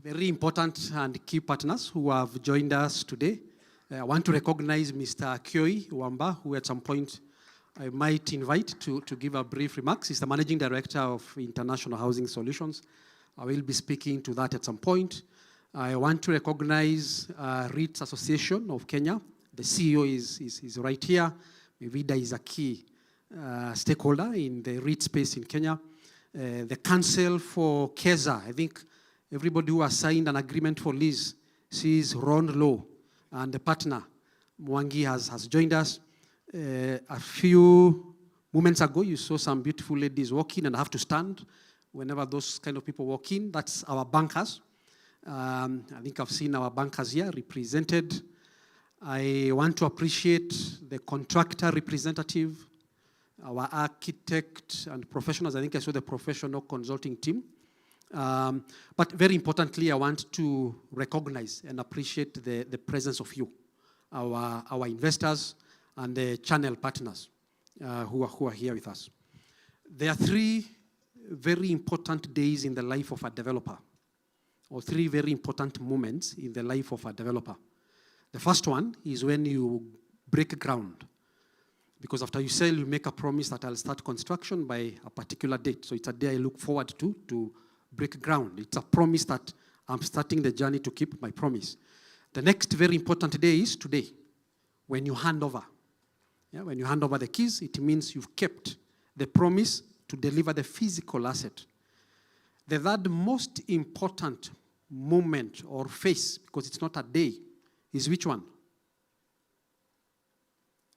F: very important and key partners who have joined us today. I want to recognize Mr. Kioi Wamba, who at some point I might invite to give a brief remarks. He's the Managing Director of International Housing Solutions. I will be speaking to that at some point. I want to recognize REITs Association of Kenya. The CEO is right here. Mi Vida is a key stakeholder in the REIT space in Kenya. The council for KEZA, I think everybody who has signed an agreement for lease sees Ron Lowe and the partner, Mwangi, has joined us. A few moments ago, you saw some beautiful ladies walk in and have to stand whenever those kind of people walk in. That's our bankers. I think I've seen our bankers here represented. I want to appreciate the contractor representative, our architect and professionals. I think I saw the professional consulting team. But very importantly, I want to recognize and appreciate the presence of you, our investors and the channel partners who are here with us. There are 3 very important days in the life of a developer, or 3 very important moments in the life of a developer. The first one is when you break ground. Because after you sell, you make a promise that I'll start construction by a particular date. So it's a day I look forward to break ground. It's a promise that I'm starting the journey to keep my promise. The next very important day is today, when you hand over. Yeah, when you hand over the keys, it means you've kept the promise to deliver the physical asset. The third most important moment or phase, because it's not a day, is which one?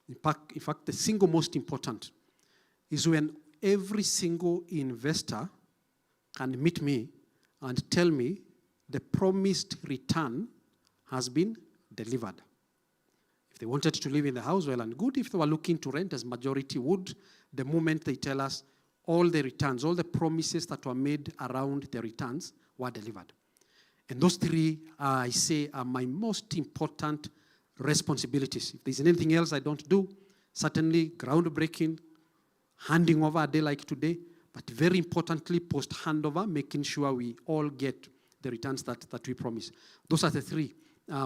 F: In fact, the single most important is when every single investor can meet me and tell me the promised return has been delivered. If they wanted to live in the house, well and good. If they were looking to rent, as majority would, the moment they tell us all the returns, all the promises that were made around the returns were delivered. And those 3, I say, are my most important responsibilities. If there's anything else I don't do, certainly groundbreaking, handing over a day like today, but very importantly, post-handover, making sure we all get the returns that we promise. Those are the 3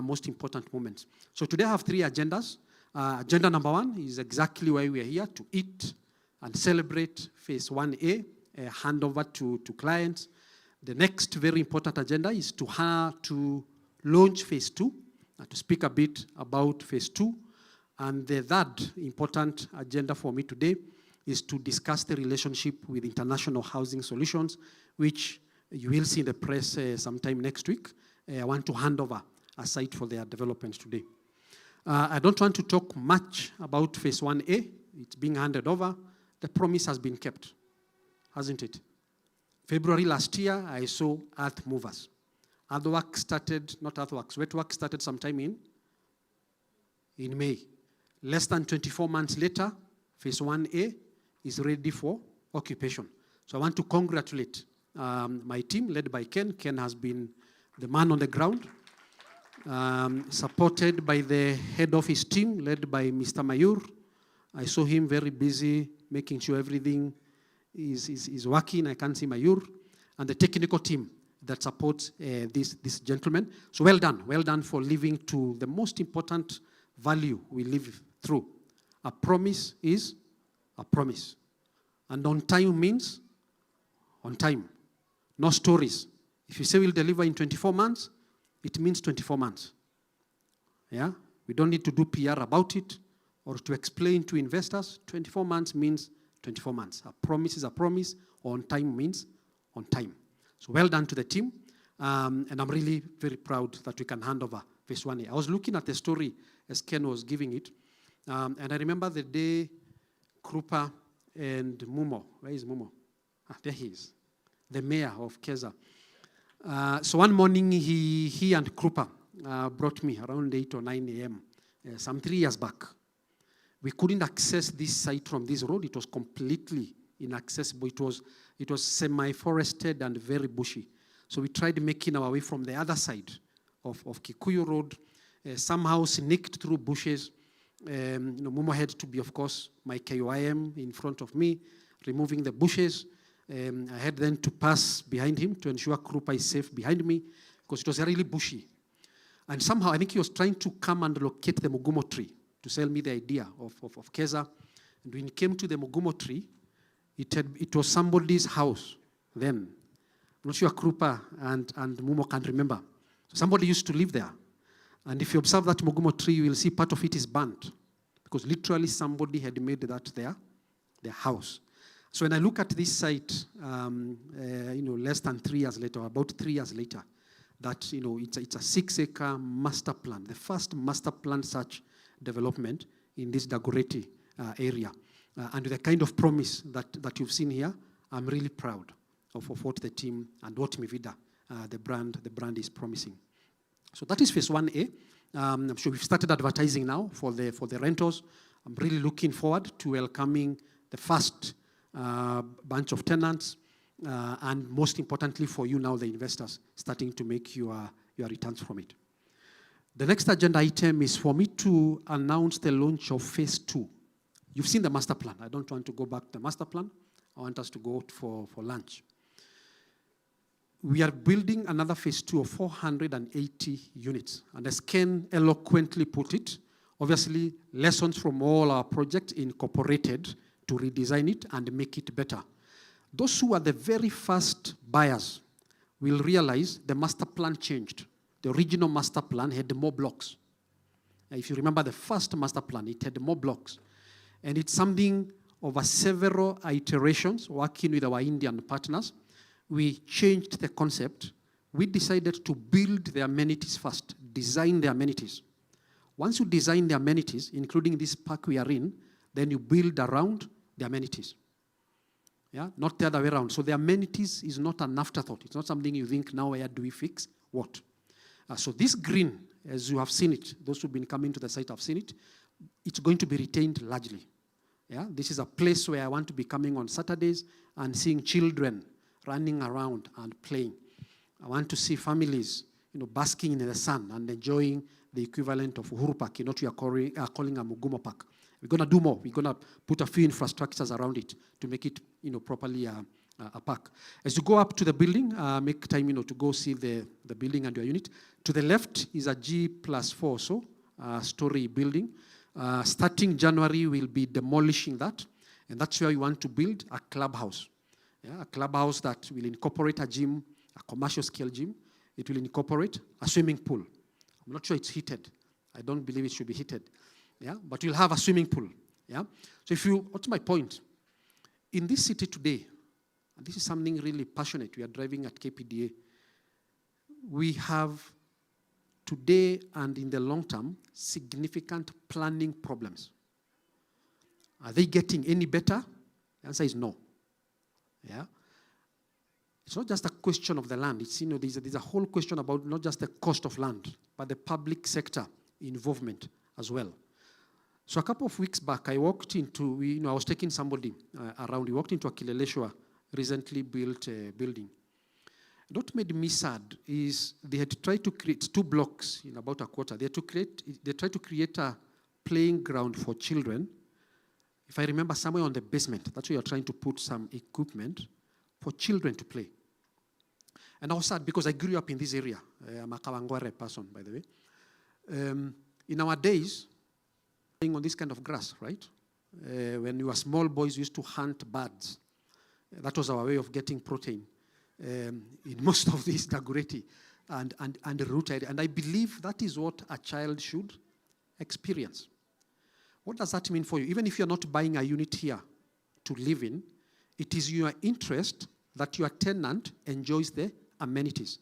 F: most important moments. So today I have 3 agendas. Agenda number 1 is exactly why we are here, to eat and celebrate phase 1A, handover to clients. The next very important agenda is to launch phase 2, to speak a bit about phase 2. And the third important agenda for me today is to discuss the relationship with International Housing Solutions, which you will see in the press sometime next week. I want to hand over a site for their development today. I don't want to talk much about phase 1A. It's being handed over. The promise has been kept, hasn't it? February last year, I saw earth movers. Earthwork started, not earthworks, wetwork started sometime in May. Less than 24 months later, phase 1A is ready for occupation. So I want to congratulate my team led by Ken. Ken has been the man on the ground, supported by the head office team led by Mr. Mayur. I saw him very busy making sure everything is working. I can't see Mayur. And the technical team that supports this gentleman. So well done for living to the most important value we live through. A promise is a promise. And on time means on time. No stories. If you say we'll deliver in 24 months, it means 24 months. Yeah? We don't need to do PR about it or to explain to investors. 24 months means 24 months. A promise is a promise. On time means on time. So well done to the team. And I'm really very proud that we can hand over phase 1A. I was looking at the story as Ken was giving it. And I remember the day Krupa and Mumo. Where is Mumo? There he is. The mayor of KEZA. So one morning, he and Krupa brought me around 8 or 9 a.m. Some 3 years back. We couldn't access this site from this road. It was completely inaccessible. It was semi-forested and very bushy. So we tried making our way from the other side of Kikuyu Road, somehow sneaked through bushes. Mumo had to be, of course, my KYM in front of me, removing the bushes. I had then to pass behind him to ensure Krupa is safe behind me, because it was really bushy. And somehow, I think he was trying to come and locate the Mugumo tree to sell me the idea of KEZA. And when he came to the Mugumo tree, it was somebody's house then. I'm not sure Krupa and Mumo can remember. So somebody used to live there. And if you observe that Mugumo tree, you will see part of it is burnt, because literally somebody had made that their house. So when I look at this site, less than 3 years later, or about 3 years later, that it's a 6-acre master plan, the first master plan such development in this Dagoretti area, and the kind of promise that you've seen here, I'm really proud of what the team and what Mi Vida, the brand is promising. So that is phase 1A. I'm sure we've started advertising now for the rentals. I'm really looking forward to welcoming the first bunch of tenants, and most importantly for you now, the investors, starting to make your returns from it. The next agenda item is for me to announce the launch of phase 2. You've seen the master plan. I don't want to go back to the master plan. I want us to go out for lunch. We are building another phase 2 of 480 units. And as Ken eloquently put it, obviously lessons from all our projects incorporated to redesign it and make it better. Those who are the very first buyers will realize the master plan changed. The original master plan had more blocks. If you remember the first master plan, it had more blocks. And it's something over several iterations, working with our Indian partners. We changed the concept. We decided to build the amenities first, design the amenities. Once you design the amenities, including this park we are in, then you build around the amenities. Yeah, not the other way around. So the amenities is not an afterthought. It's not something you think, now where do we fix what? So this green, as you have seen it, those who've been coming to the site have seen it, it's going to be retained largely. Yeah, this is a place where I want to be coming on Saturdays and seeing children running around and playing. I want to see families, basking in the sun and enjoying the equivalent of Uhuru Park, what we are calling a Mugumo Park. We're going to do more. We're going to put a few infrastructures around it to make it, properly a park. As you go up to the building, make time, to go see the building and your unit. To the left is a G+4 story building. Starting January, we'll be demolishing that, and that's where we want to build a clubhouse. Yeah, a clubhouse that will incorporate a gym, a commercial scale gym. It will incorporate a swimming pool. I'm not sure it's heated. I don't believe it should be heated. Yeah, but we'll have a swimming pool. Yeah. So what's my point? In this city today, and this is something really passionate we are driving at KPDA, we have today and in the long term significant planning problems. Are they getting any better? The answer is no. Yeah. It's not just a question of the land. It's, there's a whole question about not just the cost of land, but the public sector involvement as well. So a couple of weeks back, I walked into, I was taking somebody around. We walked into a Kileleshwa recently built building. What made me sad is they had tried to create 2 blocks in about a quarter. They tried to create a playing ground for children. If I remember, somewhere on the basement, that's where you're trying to put some equipment for children to play. And I was sad because I grew up in this area. I'm a Kawangware person, by the way. In our days, playing on this kind of grass, right? When we were small boys, we used to hunt birds. That was our way of getting protein in most of these Dagoretti and Riruta area. And I believe that is what a child should experience. What does that mean for you? Even if you're not buying a unit here to live in, it is your interest that your tenant enjoys the amenities.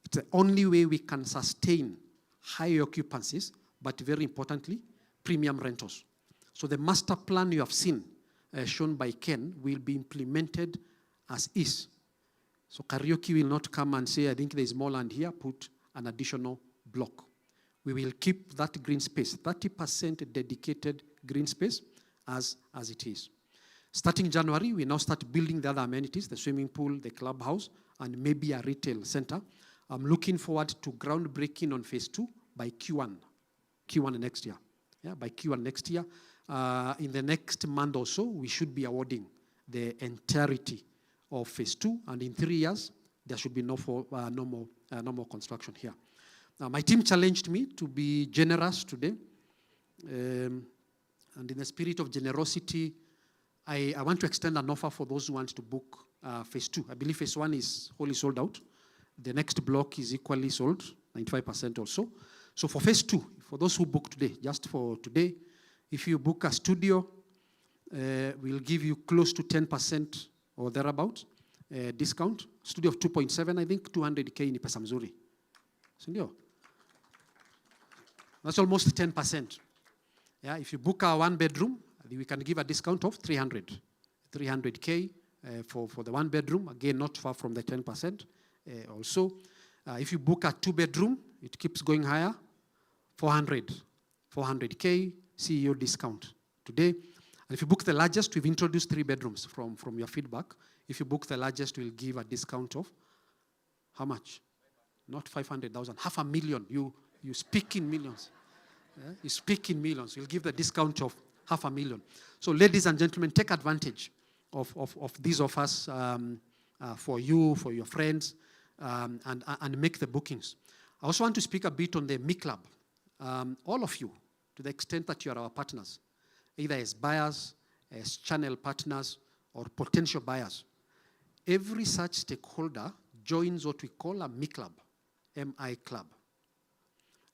F: It's the only way we can sustain high occupancies, but very importantly, premium rentals. So the master plan you have seen, shown by Ken, will be implemented as is. So Karaoke will not come and say, I think there's more land here, put an additional block. We will keep that green space, 30% dedicated green space as it is. Starting January, we now start building the other amenities, the swimming pool, the clubhouse, and maybe a retail center. I'm looking forward to groundbreaking on phase 2 by Q1 next year. Yeah, by Q1 next year. In the next month or so, we should be awarding the entirety of phase 2, and in 3 years, there should be no more construction here. My team challenged me to be generous today, and in the spirit of generosity, I want to extend an offer for those who want to book phase 2. I believe phase 1 is wholly sold out. The next block is equally sold, 95% or so. So for phase 2, for those who book today, just for today, if you book a studio, we'll give you close to 10% or thereabout discount. Studio of 2.7, I think, 200K ni pesa mzuri. Sindio? That's almost 10%. Yeah, if you book our one bedroom, we can give a discount of 300K for the one bedroom. Again, not far from the 10%. Also, if you book a two bedroom, it keeps going higher. 400K CEO discount today. And if you book the largest, we've introduced 3 bedrooms from your feedback. If you book the largest, we'll give a discount of how much? Not 500,000, 500,000. You speak in millions. Yeah? You speak in millions. We'll give the discount of 500,000. So ladies and gentlemen, take advantage of these offers for you, for your friends, and make the bookings. I also want to speak a bit on the Mi Club. All of you, to the extent that you are our partners, either as buyers, as channel partners, or potential buyers, every such stakeholder joins what we call a Mi Club, MI Club.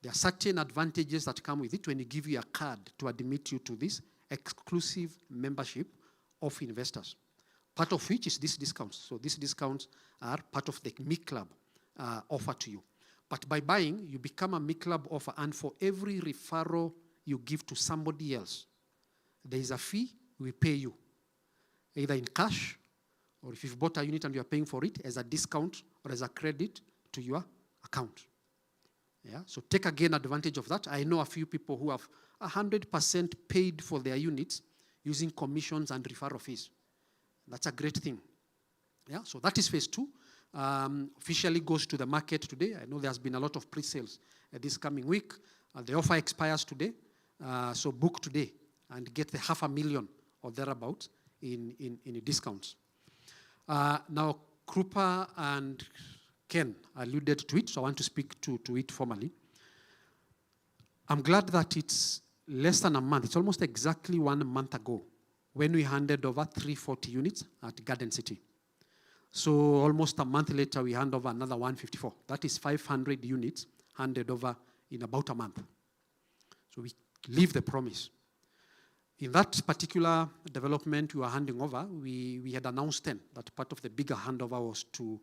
F: There are certain advantages that come with it when you give you a card to admit you to this exclusive membership of investors, part of which is these discounts. So these discounts are part of the Mi Club offer to you. But by buying, you become a Mi Club offer, and for every referral you give to somebody else, there is a fee we pay you, either in cash, or if you've bought a unit and you're paying for it, as a discount or as a credit to your account. Yeah? So take again advantage of that. I know a few people who have 100% paid for their units using commissions and referral fees. That's a great thing. Yeah? So that is phase 2. Officially goes to the market today. I know there's been a lot of pre-sales this coming week. The offer expires today. So book today and get the 500,000 or thereabouts in discounts. Now, Krupa and Ken alluded to it, so I want to speak to it formally. I'm glad that it's less than a month. It's almost exactly 1 month ago when we handed over 340 units at Garden City. So almost a month later, we hand over another 154. That is 500 units handed over in about a month. So we live the promise. In that particular development we were handing over, we had announced 10. That part of the bigger handover was to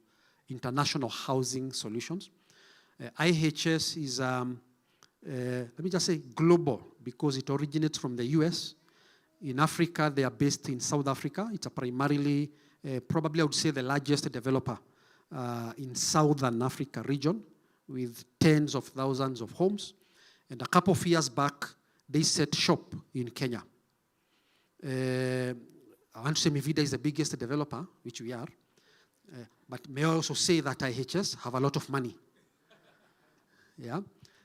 F: International Housing Solutions. IHS is, let me just say, global, because it originates from the US. In Africa, they are based in South Africa. It's a primarily, probably I would say the largest developer in Southern Africa region, with tens of thousands of homes. And a couple of years back, they set shop in Kenya. I want to say Mi Vida is the biggest developer, which we are. But may I also say that IHS have a lot of money. Yeah.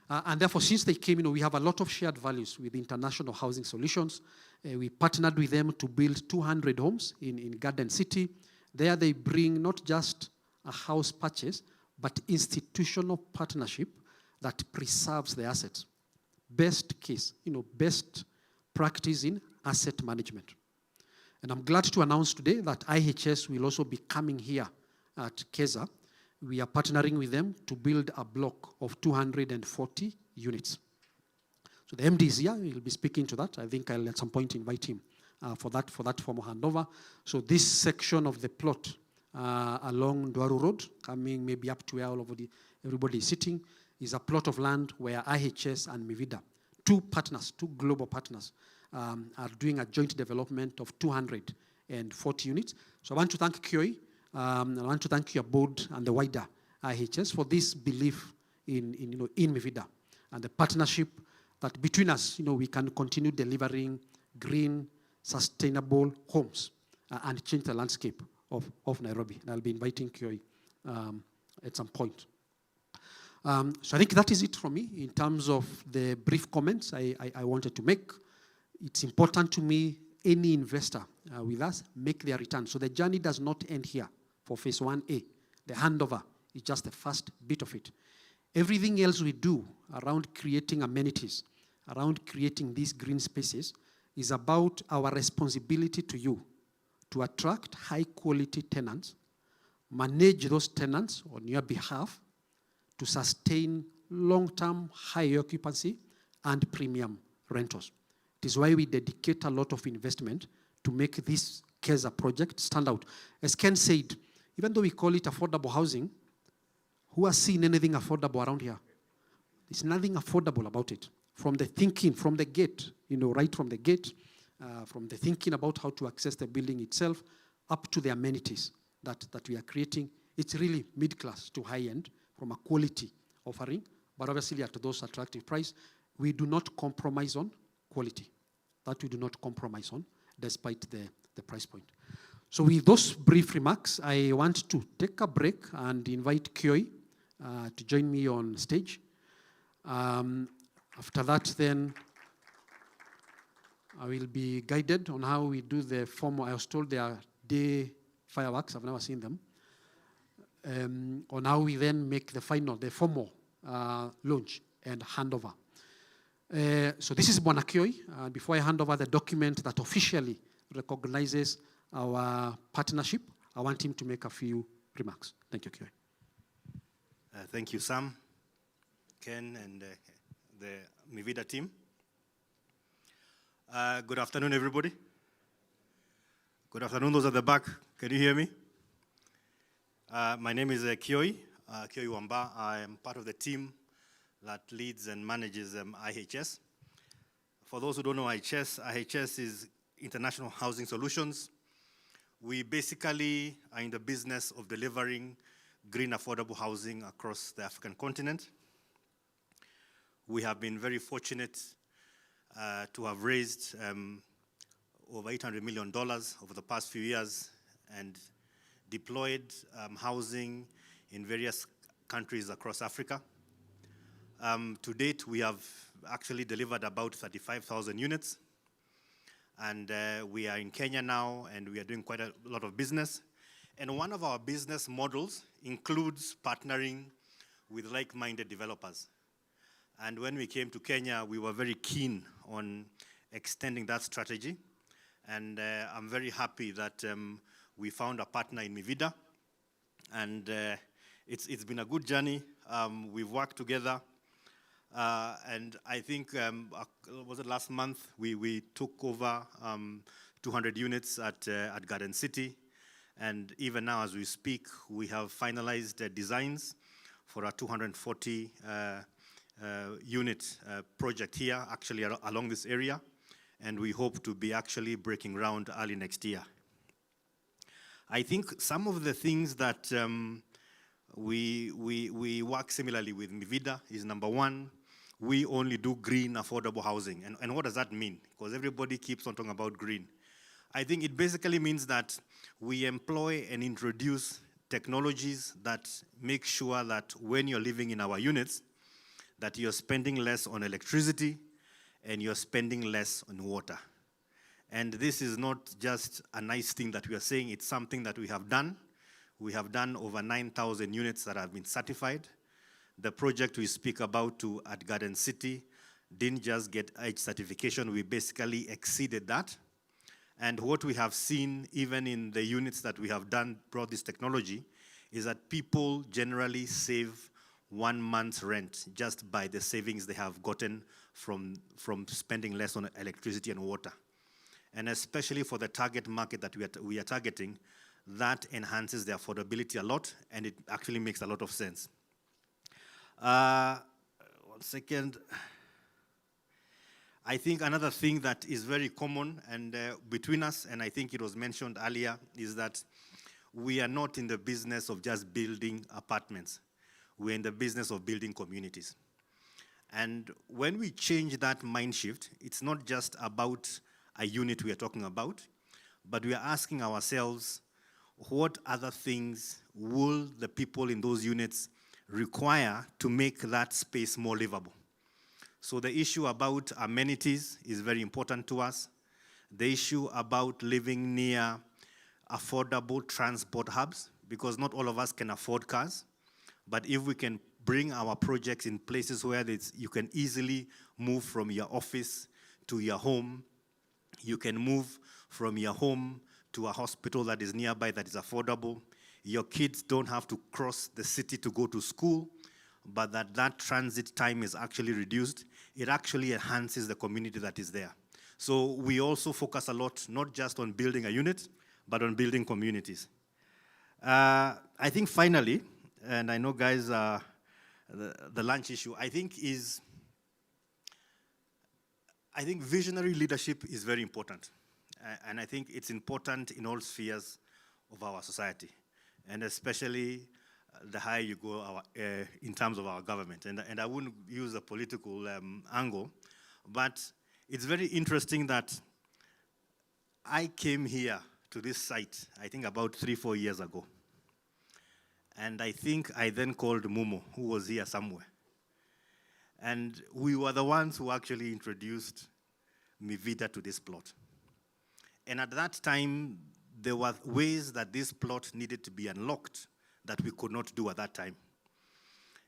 F: And therefore, since they came, we have a lot of shared values with International Housing Solutions. We partnered with them to build 200 homes in Garden City. There they bring not just a house purchase, but institutional partnership that preserves the assets. Best case, best practice in asset management. And I'm glad to announce today that IHS will also be coming here at KEZA. We are partnering with them to build a block of 240 units. So the MD is here. He'll be speaking to that. I think I'll at some point invite him for that formal handover. So this section of the plot along Dwaru Road, coming maybe up to where everybody is sitting, is a plot of land where IHS and Mi Vida, two global partners, are doing a joint development of 240 units. So I want to thank Kioi, I want to thank your board and the wider IHS for this belief in Mi Vida and the partnership that between us, we can continue delivering green, sustainable homes and change the landscape of Nairobi. And I'll be inviting Kioi at some point. So I think that is it from me in terms of the brief comments I wanted to make. It's important to me, any investor with us, make their return. So the journey does not end here for phase 1A. The handover is just the first bit of it. Everything else we do around creating amenities, around creating these green spaces, is about our responsibility to you to attract high-quality tenants, manage those tenants on your behalf, to sustain long-term high occupancy and premium rentals. It is why we dedicate a lot of investment to make this KEZA project stand out. As Ken said, even though we call it affordable housing, who has seen anything affordable around here? There's nothing affordable about it. From the thinking, from the gate, right from the gate, from the thinking about how to access the building itself, up to the amenities that we are creating. It's really mid-class to high-end from a quality offering, but obviously at those attractive price. We do not compromise on quality. That we do not compromise on, despite the price point. So with those brief remarks, I want to take a break and invite Kioi to join me on stage. After that, then, I will be guided on how we do the formal. I was told there are day fireworks. I've never seen them. On how we then make the formal launch and handover. So this is Bwana Kioi. Before I hand over the document that officially recognizes our partnership, I want him to make a few remarks. Thank you, Kioi.
G: Thank you, Sam, Ken, and the Mi Vida team. Good afternoon, everybody. Good afternoon, those at the back. Can you hear me? My name is Kioi Wamba. I am part of the team that leads and manages IHS. For those who don't know IHS is International Housing Solutions. We basically are in the business of delivering green affordable housing across the African continent. We have been very fortunate to have raised over $800 million over the past few years and deployed housing in various countries across Africa. To date, we have actually delivered about 35,000 units. And we are in Kenya now, and we are doing quite a lot of business. And one of our business models includes partnering with like-minded developers. And when we came to Kenya, we were very keen on extending that strategy. And I'm very happy that we found a partner in Mi Vida. And it's been a good journey. We've worked together. And I think, was it last month, we took over 200 units at Garden City. And even now, as we speak, we have finalized designs for a 240 unit project here, actually along this area. And we hope to be actually breaking ground early next year. I think some of the things that we work similarly with Mi Vida is, number one, we only do green affordable housing. And what does that mean? Because everybody keeps on talking about green. I think it basically means that we employ and introduce technologies that make sure that when you're living in our units, that you're spending less on electricity and you're spending less on water. And this is not just a nice thing that we are saying, it's something that we have done. We have done over 9,000 units that have been certified. The project we speak about at Garden City didn't just get EDGE certification, we basically exceeded that. And what we have seen, even in the units that we have done, brought this technology, is that people generally save 1 month's rent just by the savings they have gotten from spending less on electricity and water. And especially for the target market that we are targeting, that enhances the affordability a lot, and it actually makes a lot of sense. 1 second. I think another thing that is very common and between us, and I think it was mentioned earlier, is that we are not in the business of just building apartments. We're in the business of building communities. And when we change that mind shift, it's not just about a unit we are talking about, but we are asking ourselves, what other things will the people in those units require to make that space more livable? So the issue about amenities is very important to us. The issue about living near affordable transport hubs, because not all of us can afford cars. But if we can bring our projects in places where you can easily move from your office to your home, you can move from your home to a hospital that is nearby that is affordable. Your kids don't have to cross the city to go to school, but that transit time is actually reduced. It actually enhances the community that is there. So we also focus a lot, not just on building a unit, but on building communities. I think finally, and I know guys, the lunch issue, I think visionary leadership is very important. And I think it's important in all spheres of our society, and especially the higher you go in terms of our government. And I wouldn't use a political angle, but it's very interesting that I came here to this site, I think about 3-4 years ago. And I think I then called Mumo, who was here somewhere. And we were the ones who actually introduced Mi Vida to this plot. And at that time, there were ways that this plot needed to be unlocked that we could not do at that time.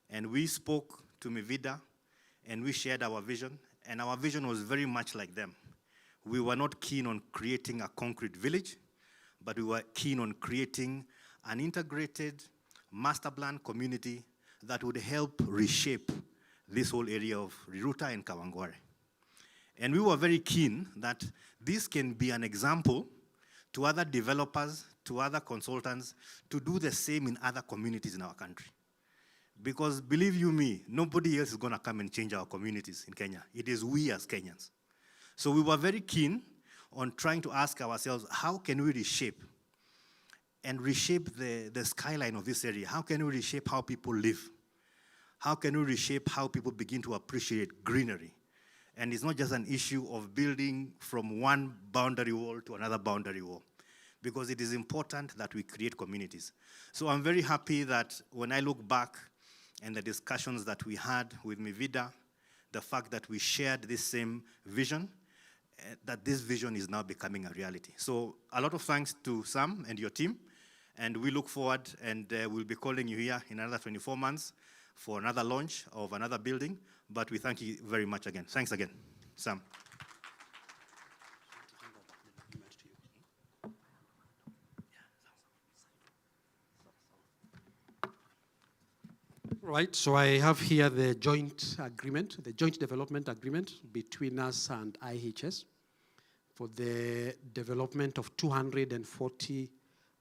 G: And we spoke to Mi Vida, and we shared our vision, and our vision was very much like them. We were not keen on creating a concrete village, but we were keen on creating an integrated master plan community that would help reshape this whole area of Riruta and Kawangware. And we were very keen that this can be an example to other developers, to other consultants, to do the same in other communities in our country. Because believe you me, nobody else is going to come and change our communities in Kenya. It is we as Kenyans. So we were very keen on trying to ask ourselves, how can we reshape the skyline of this area? How can we reshape how people live? How can we reshape how people begin to appreciate greenery? And it's not just an issue of building from one boundary wall to another boundary wall, because it is important that we create communities. So I'm very happy that when I look back and the discussions that we had with Mi Vida, the fact that we shared this same vision, that this vision is now becoming a reality. So a lot of thanks to Sam and your team, and we look forward, and we'll be calling you here in another 24 months for another launch of another building, but we thank you very much again. Thanks again, Sam.
F: Right, so I have here the joint agreement, the joint development agreement between us and IHS for the development of 240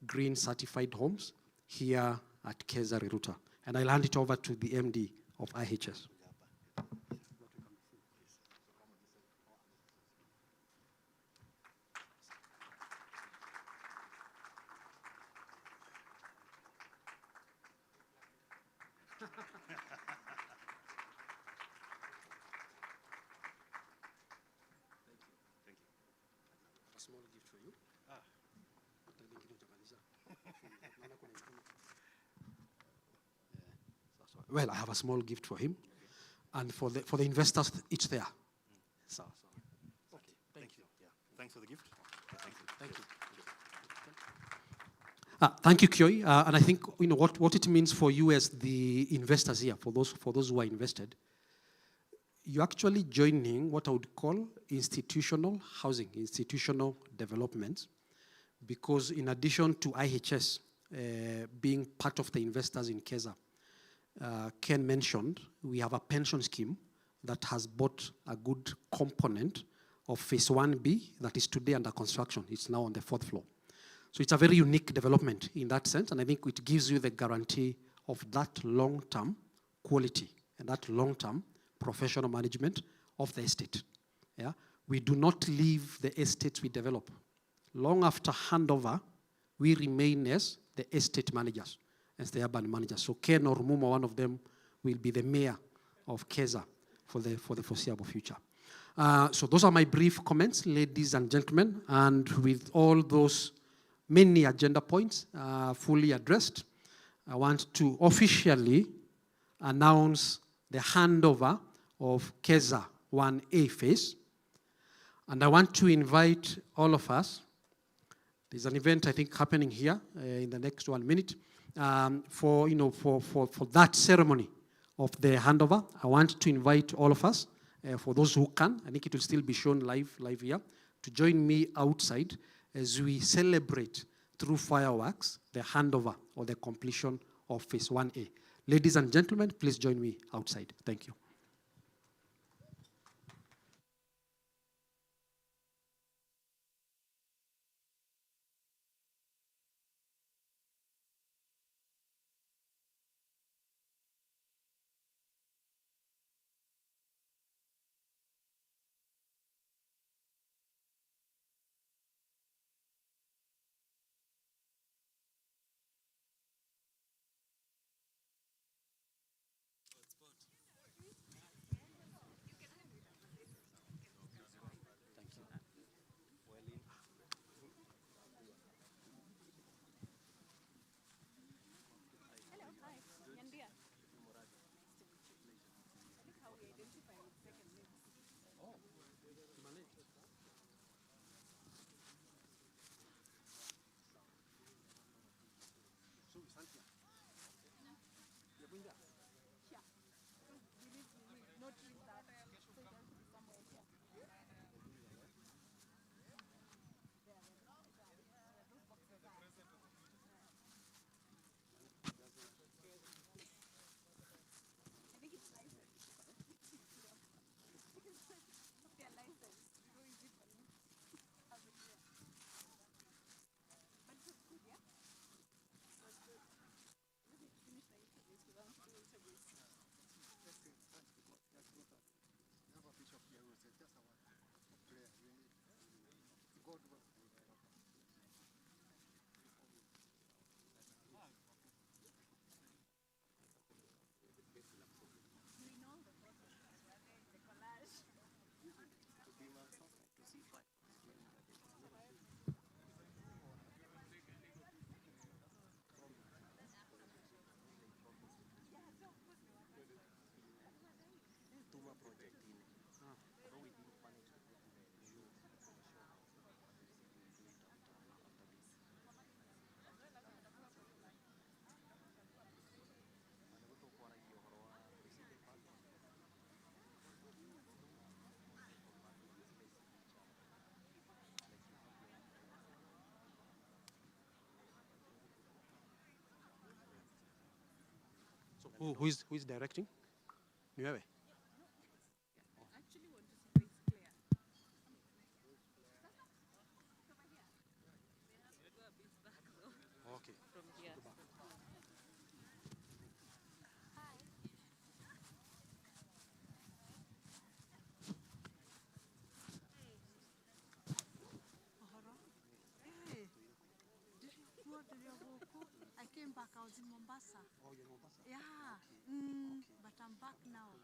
F: green certified homes here at KEZA Riruta. And I'll hand it over to the MD of IHS. Well, I have a small gift for him, and for the investors, it's there. So.
G: Okay, thank you. Yeah. Thanks for the gift. Thank you.
F: Thank you. Thank you, Kioi. And I think what it means for you as the investors here, for those who are invested, you're actually joining what I would call institutional housing, institutional development, because in addition to IHS being part of the investors in KEZA, Ken mentioned, we have a pension scheme that has bought a good component of Phase 1B that is today under construction. It's now on the 4th floor. So it's a very unique development in that sense, and I think it gives you the guarantee of that long-term quality and that long-term professional management of the estate. Yeah? We do not leave the estates we develop. Long after handover, we remain as the estate managers, as the urban managers. So Ken or Muma, one of them, will be the mayor of KEZA for the foreseeable future. So those are my brief comments, ladies and gentlemen, and with all those many agenda points fully addressed, I want to officially announce the handover of KEZA 1A phase. And I want to invite all of us. There's an event, I think, happening here in the next 1 minute for that ceremony of the handover. I want to invite all of us, for those who can, I think it will still be shown live here, to join me outside as we celebrate through fireworks the handover or the completion of Phase 1A. Ladies and gentlemen, please join me outside. Thank you. Who is directing? Ni wewe? Okay.
H: I came back, I was in Mombasa.
F: Oh, you're in Mombasa?
H: Yeah, but I'm back now.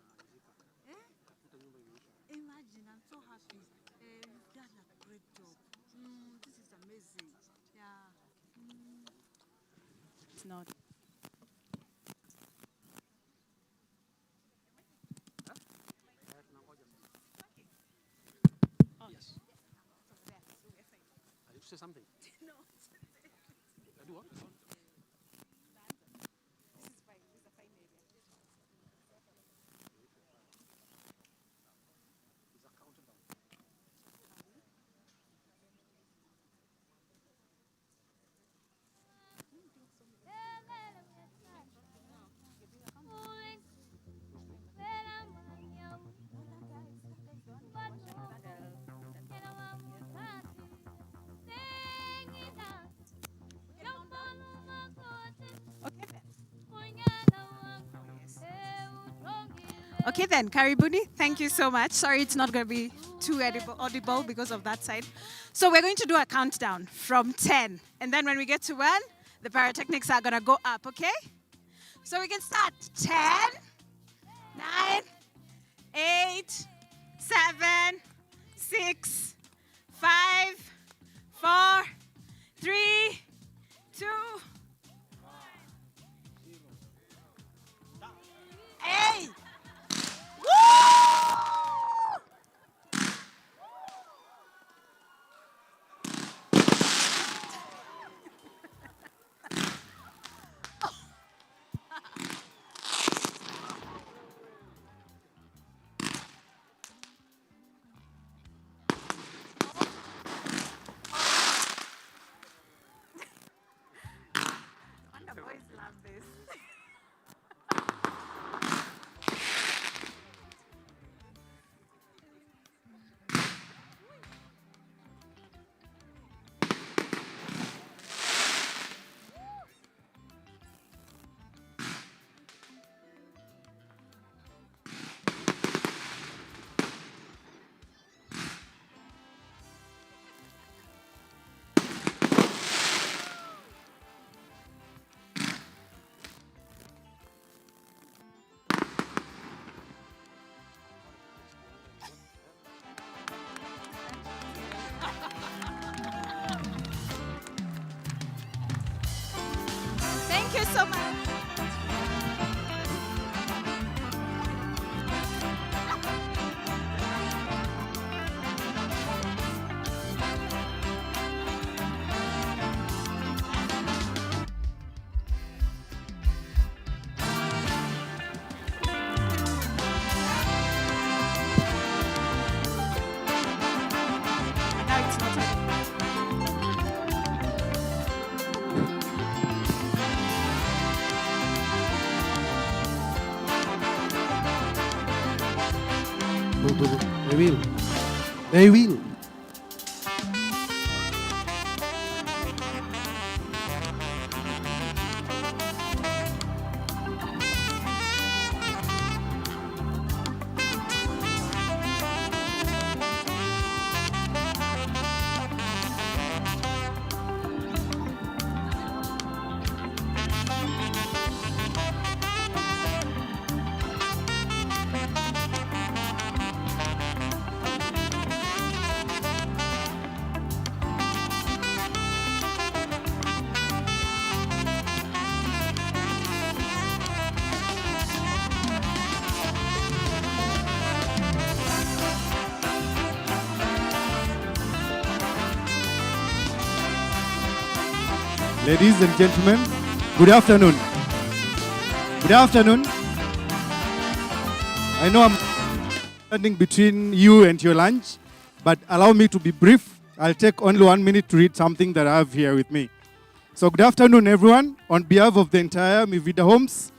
H: Imagine, I'm so happy. You've done a great job. This is amazing. Yeah.
C: It's not.
F: Yes. I did say something. No. I do what?
C: Okay then, Karibuni, thank you so much. Sorry, it's not going to be too audible because of that side. So we're going to do a countdown from 10. And then when we get to 1, the pyrotechnics are going to go up, okay? So we can start. 10, 9, 8, 7, 6, 5, 4, 3, 2, 8. Thank you so much. Now it's not ready.
F: They will. They will.
G: Ladies and gentlemen, good afternoon. Good afternoon. I know I'm standing between you and your lunch, but allow me to be brief. I'll take only 1 minute to read something that I have here with me. So good afternoon, everyone. On behalf of the entire Mi Vida Homes,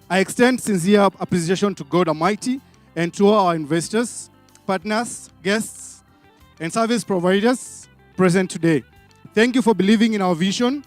I: I extend sincere appreciation to God Almighty and to all our investors, partners, guests, and service providers present today. Thank you for believing in our vision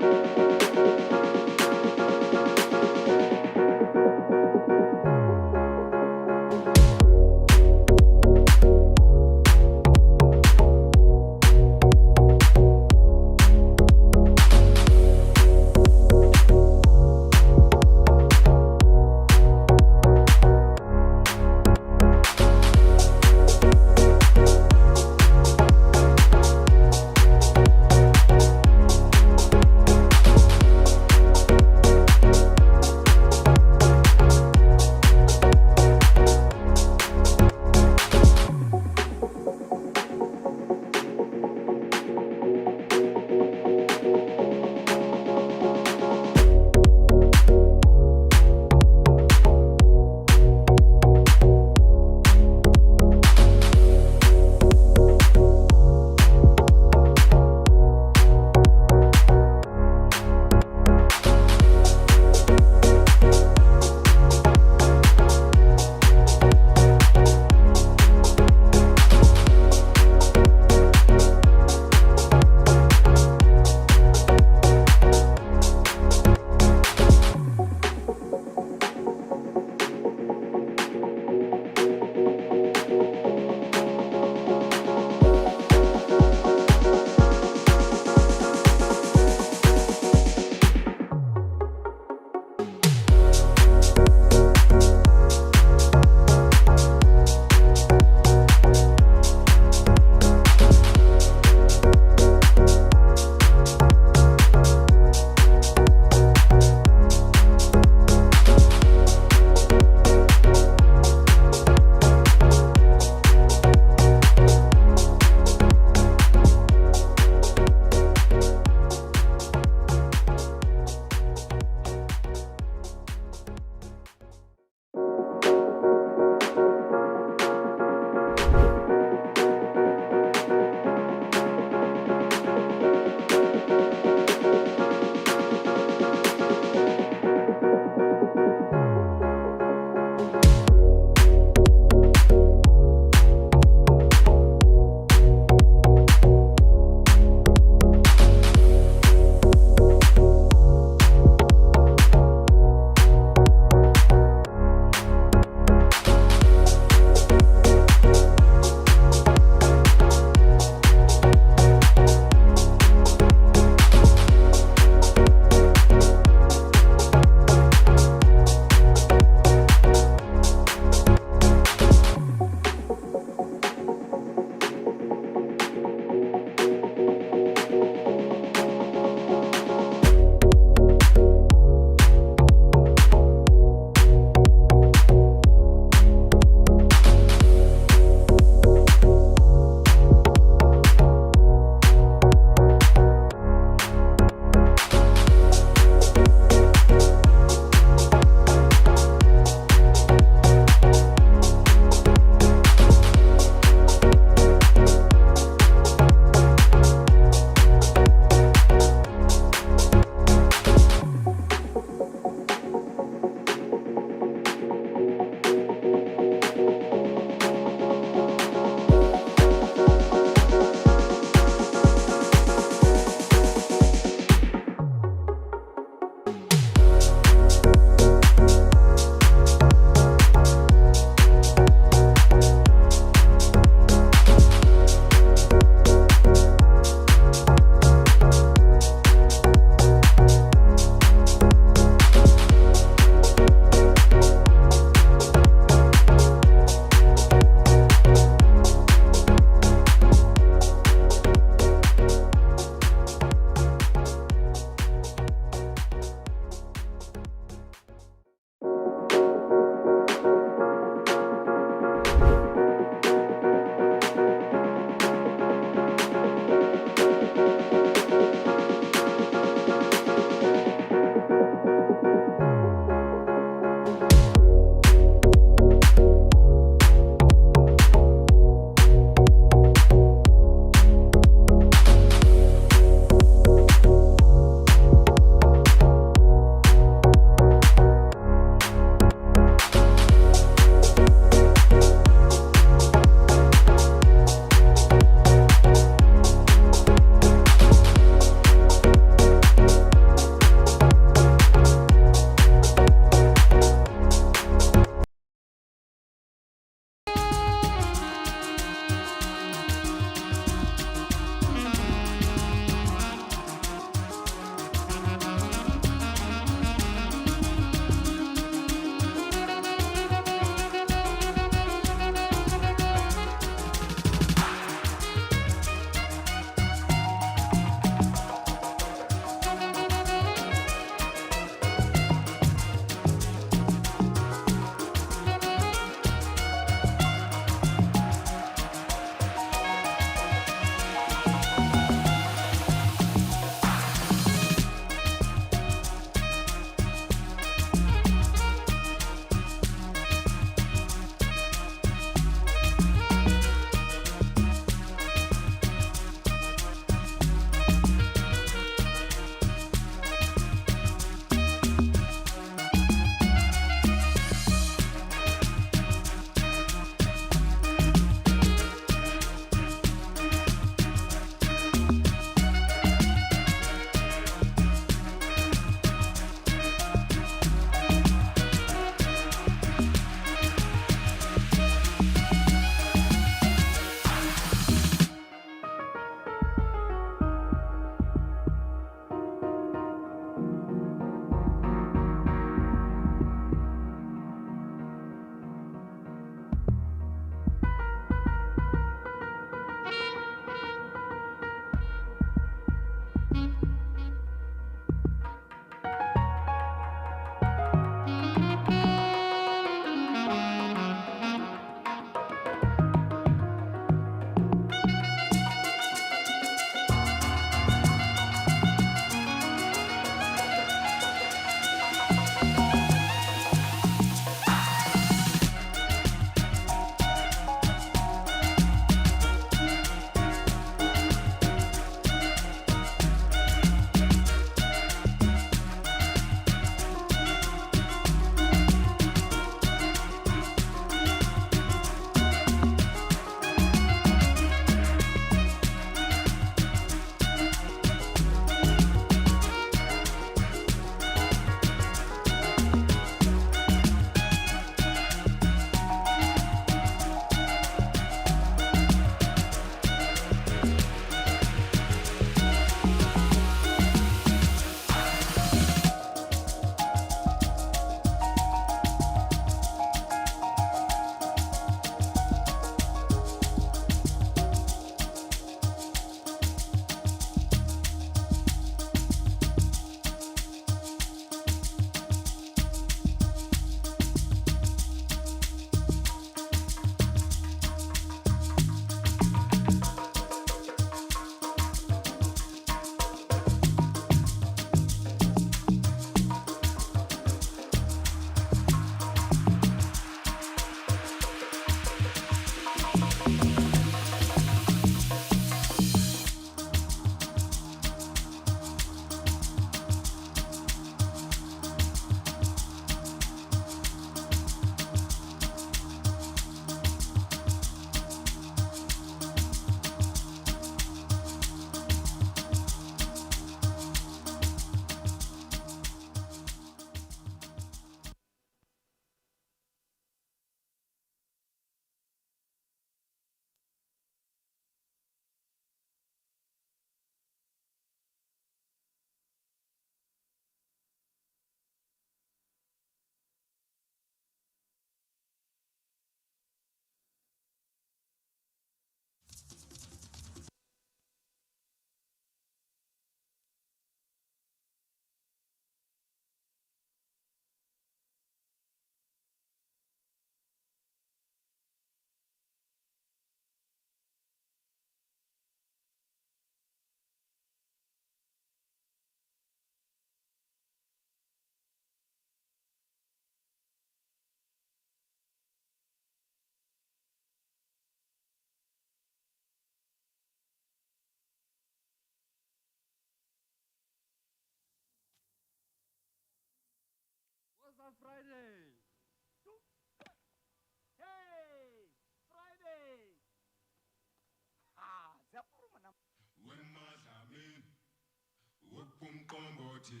B: Upumkomboti,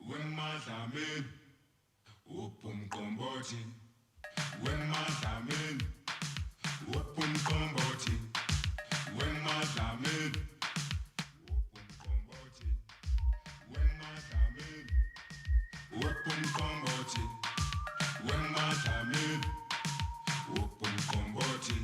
B: Wemadlamen, Upumkomboti, Wemadlamen, Upumkomboti, Wemadlamen, Upumkomboti, Wemadlamen, Upumkomboti, Wemadlamen, Upumkomboti.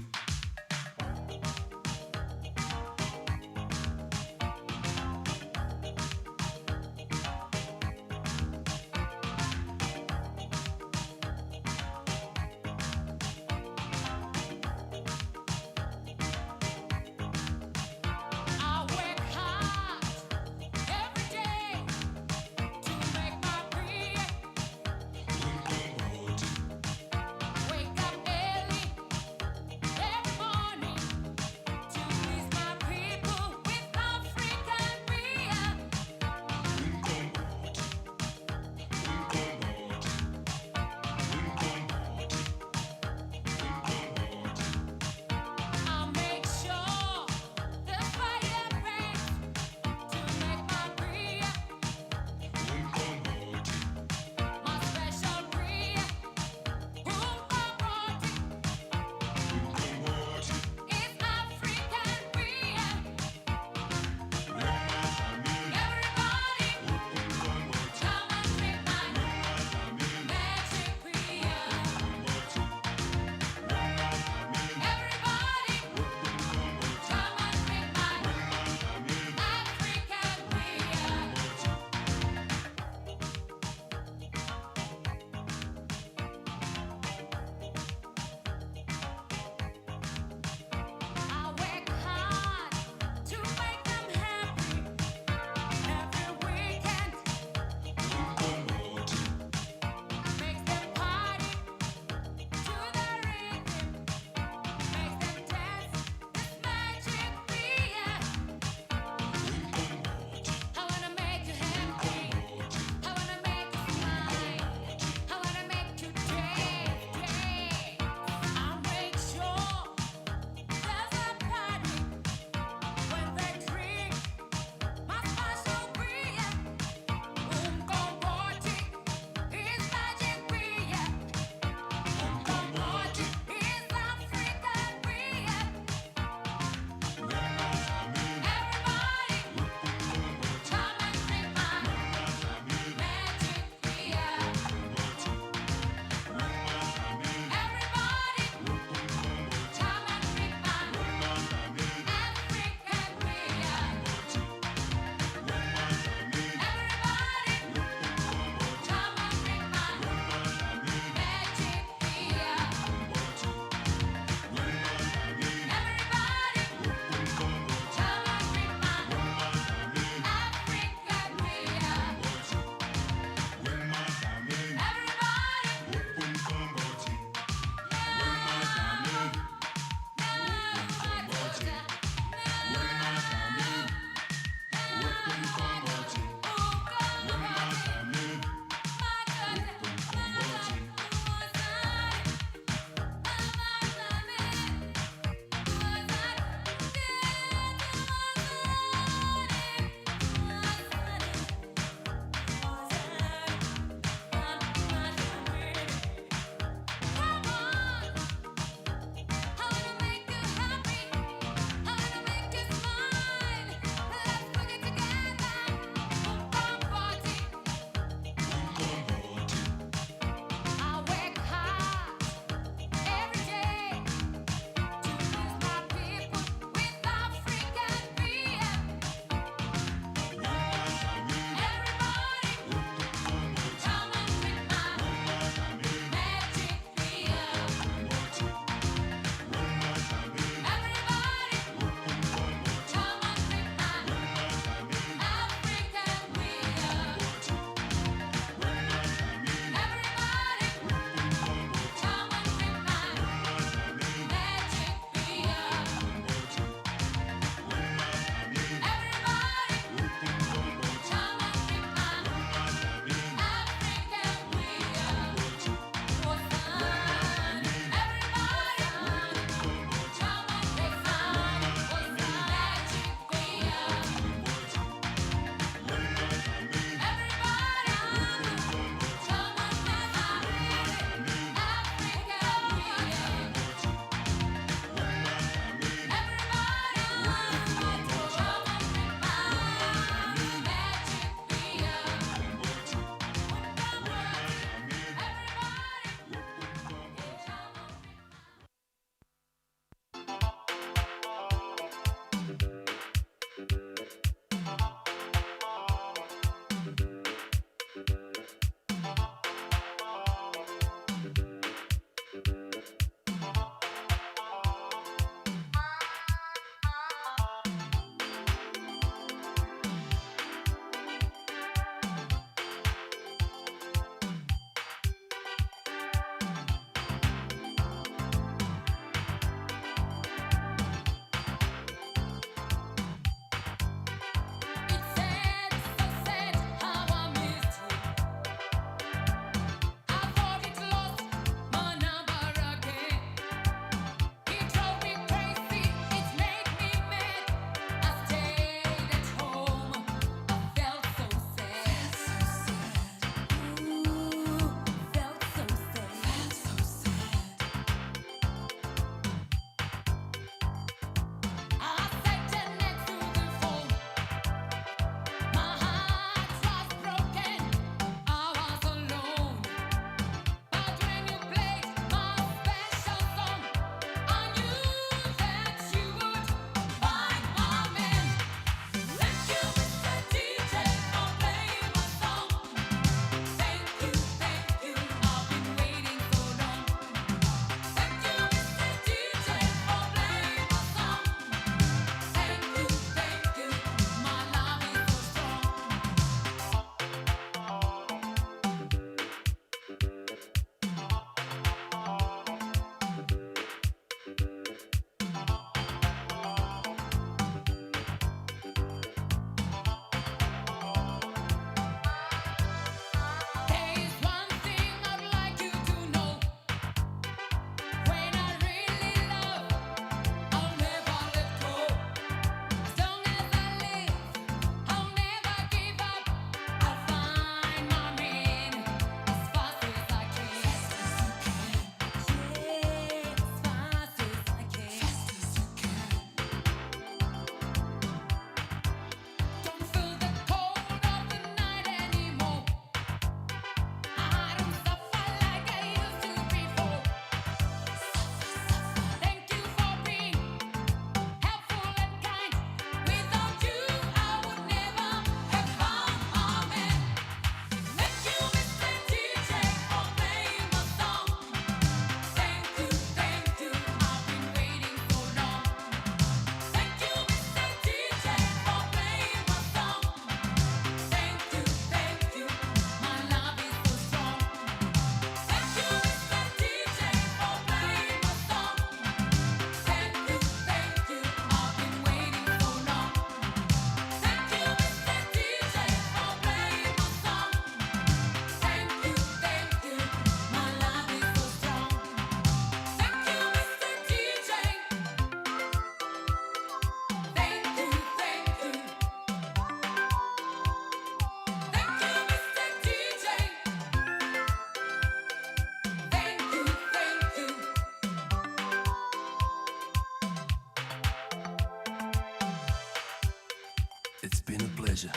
J: It's been a pleasure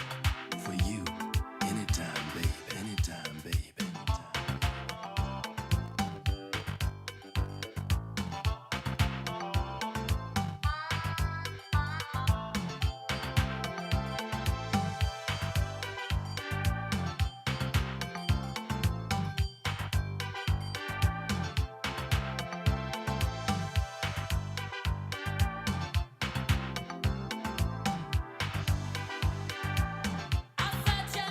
J: for you. Anytime, babe. Anytime, babe. Anytime.
A: I said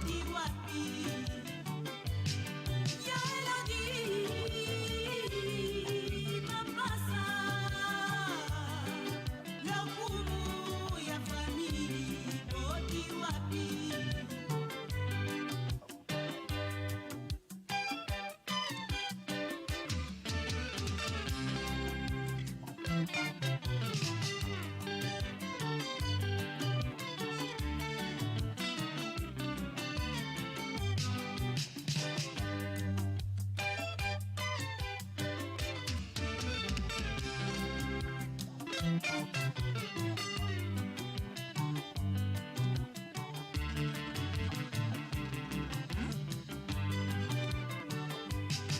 A: boti wapi? Ya Elodi, mapasa, lokumu ya famili, boti wapi?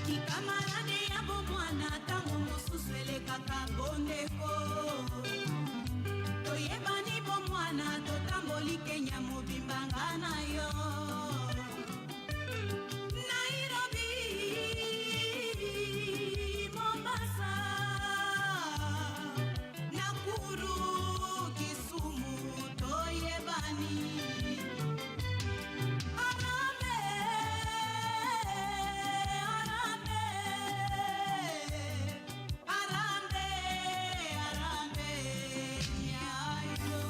A: Kikamarade ya bomwana tango mosusu elekaka bondeko toyebani bomwana totamboli Kenya mobimba nga na yo Nairobi Mombasa Nakuru Kisumu toyebani Arambe, arambe, arambe, arambe, nyayo.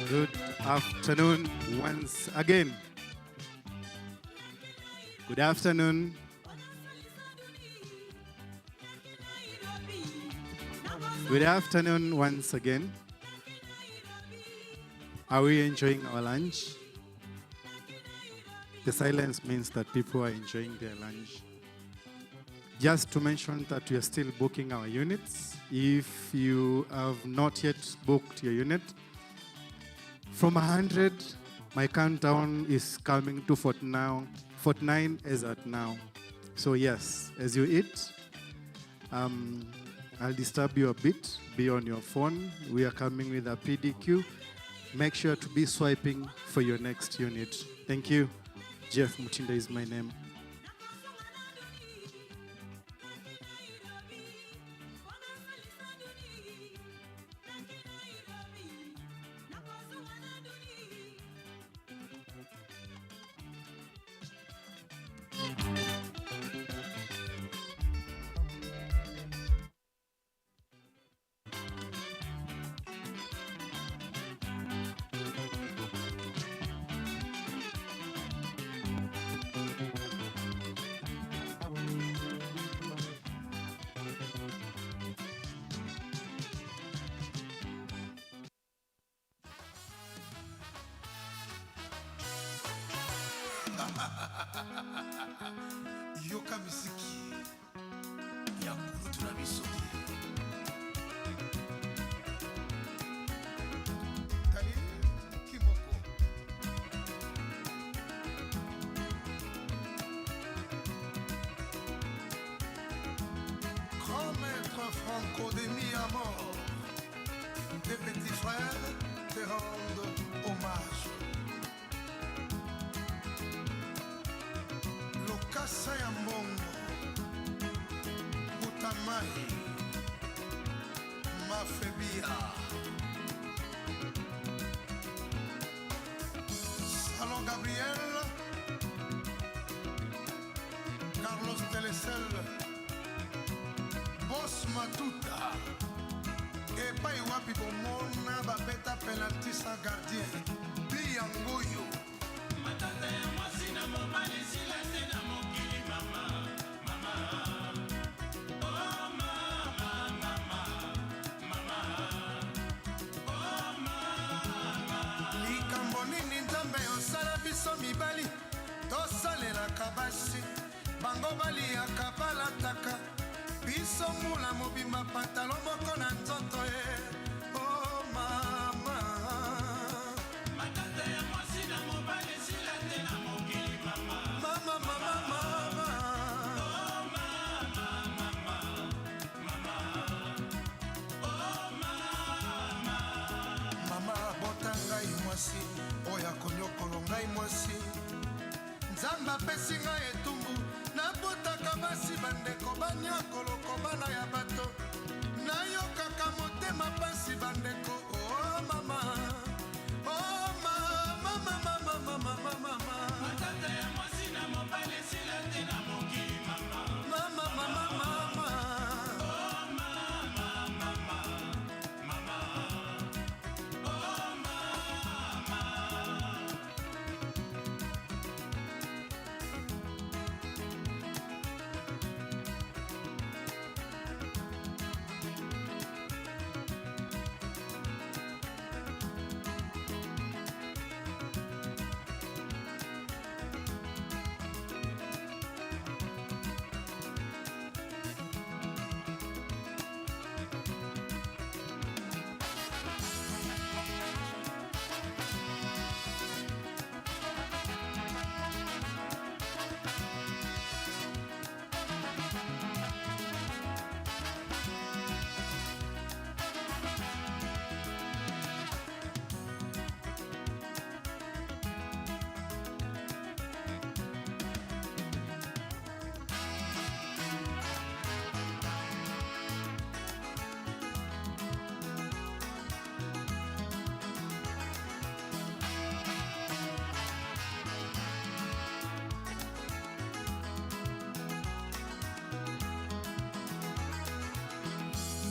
I: Good afternoon once again. Good afternoon. Good afternoon once again. Are we enjoying our lunch? The silence means that people are enjoying their lunch. Just to mention that we are still booking our units. If you have not yet booked your unit, from 100, my countdown is coming to 49 as at now. So yes, as you eat, I'll disturb you a bit. Be on your phone. We are coming with a PDQ. Make sure to be swiping for your next unit. Thank you. Jeff Mutinda is my name.
J: yoka misiki ya kulutu na biso tali kimoko grand maître Franco de mi à mort, tes petits frères te rendent hommage. Lokasa ya mbongo Butamai Mafebia Salon Gabriel Carlos Telecel Boss Matuta epai wapi bomona babeta penalty sans gardien Biangoyo matata ya mwasi na mobali sila tena mokili mama mama oh mama mama mama oh mama likambo nini nzambe osala biso mibali tosalelaka basi bango baliaka balataka biso mula mobimba pantalo moko na nzoto ye oh mama matata ya mwasi na mobali sila tena mokili mama mama mama mama oh mama mama mama oh mama mama bota ngai mwasi oya konyokolo ngai mwasi nzamba apesi ngai etumbu nabotaka basi bandeko banyakoloko bana ya bato nayokaka motema pasi bandeko oh mama oh mama mama mama mama mama matata ya mwasi na mobali sila tena mokili mama mama mama mama oh mama mama mama oh mama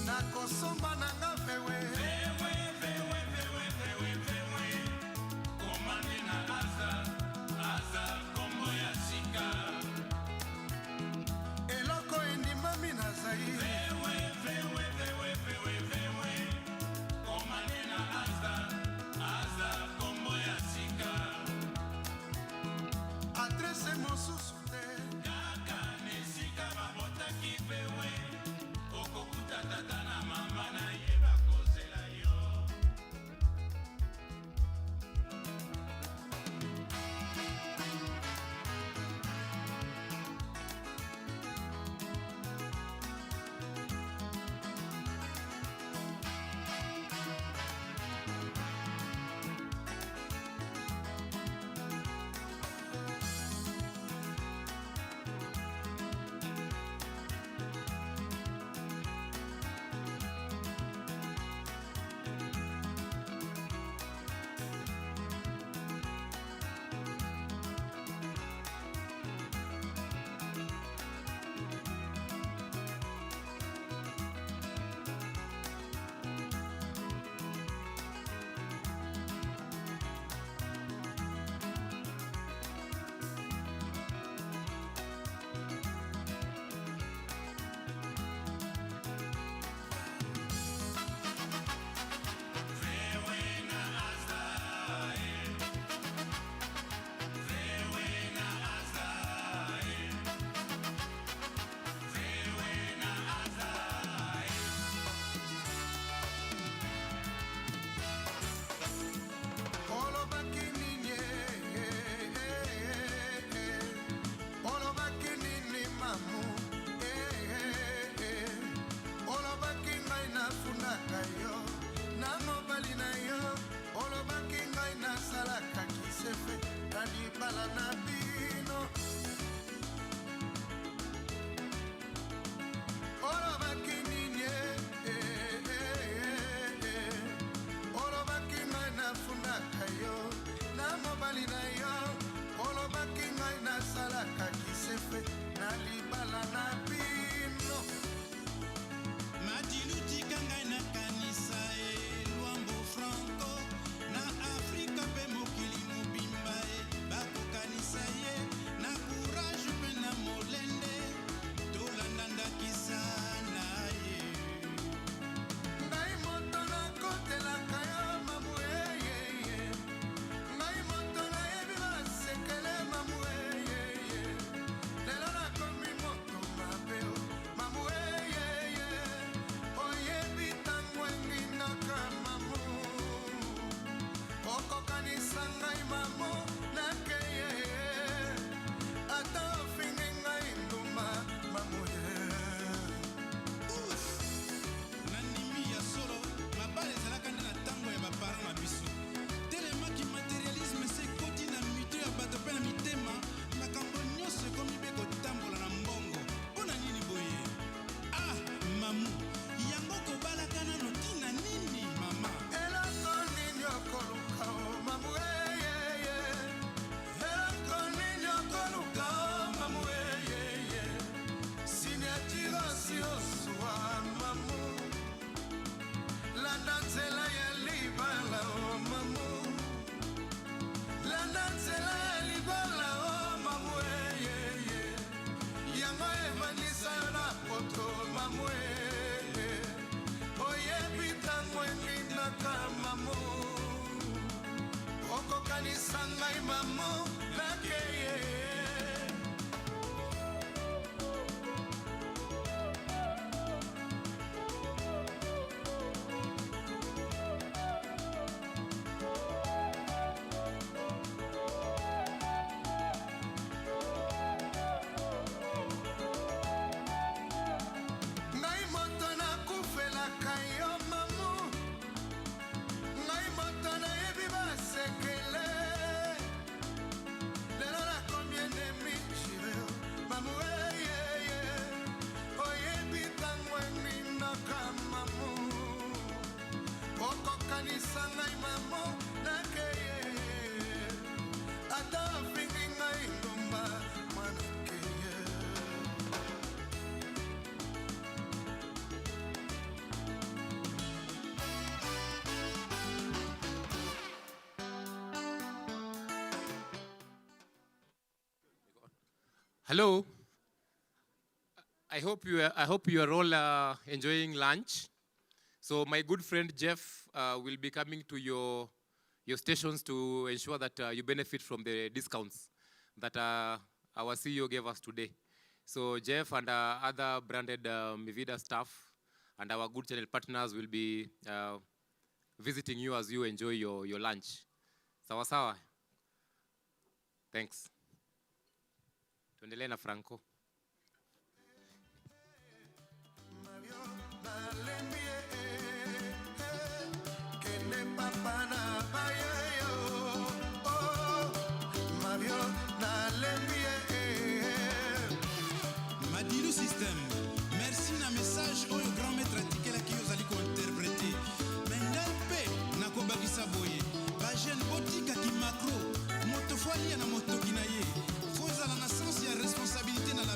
J: nakosomba nanga vewe vewe vewe vewe vewe vewe mosusu te kaka nesika babotaki pewe okokuta tata na mama na ye bakozela yo.
D: Hello. I hope you are all enjoying lunch. So my good friend Jeff will be coming to your stations to ensure that you benefit from the discounts that are our CEO gave us today. So Jeff and other branded Mi Vida staff and our good channel partners will be visiting you as you enjoy your lunch. Sawa sawa. Thanks. Tuendelee na Franco.
J: Madilu system. Merci na message oyo grand maître atikela ki ozali ko interpréter. Mendelpe na ko bakisa boye. Ba jeune botika ki macro. Moto fwali na moto kinaye. Faut la na sens ya responsabilité na la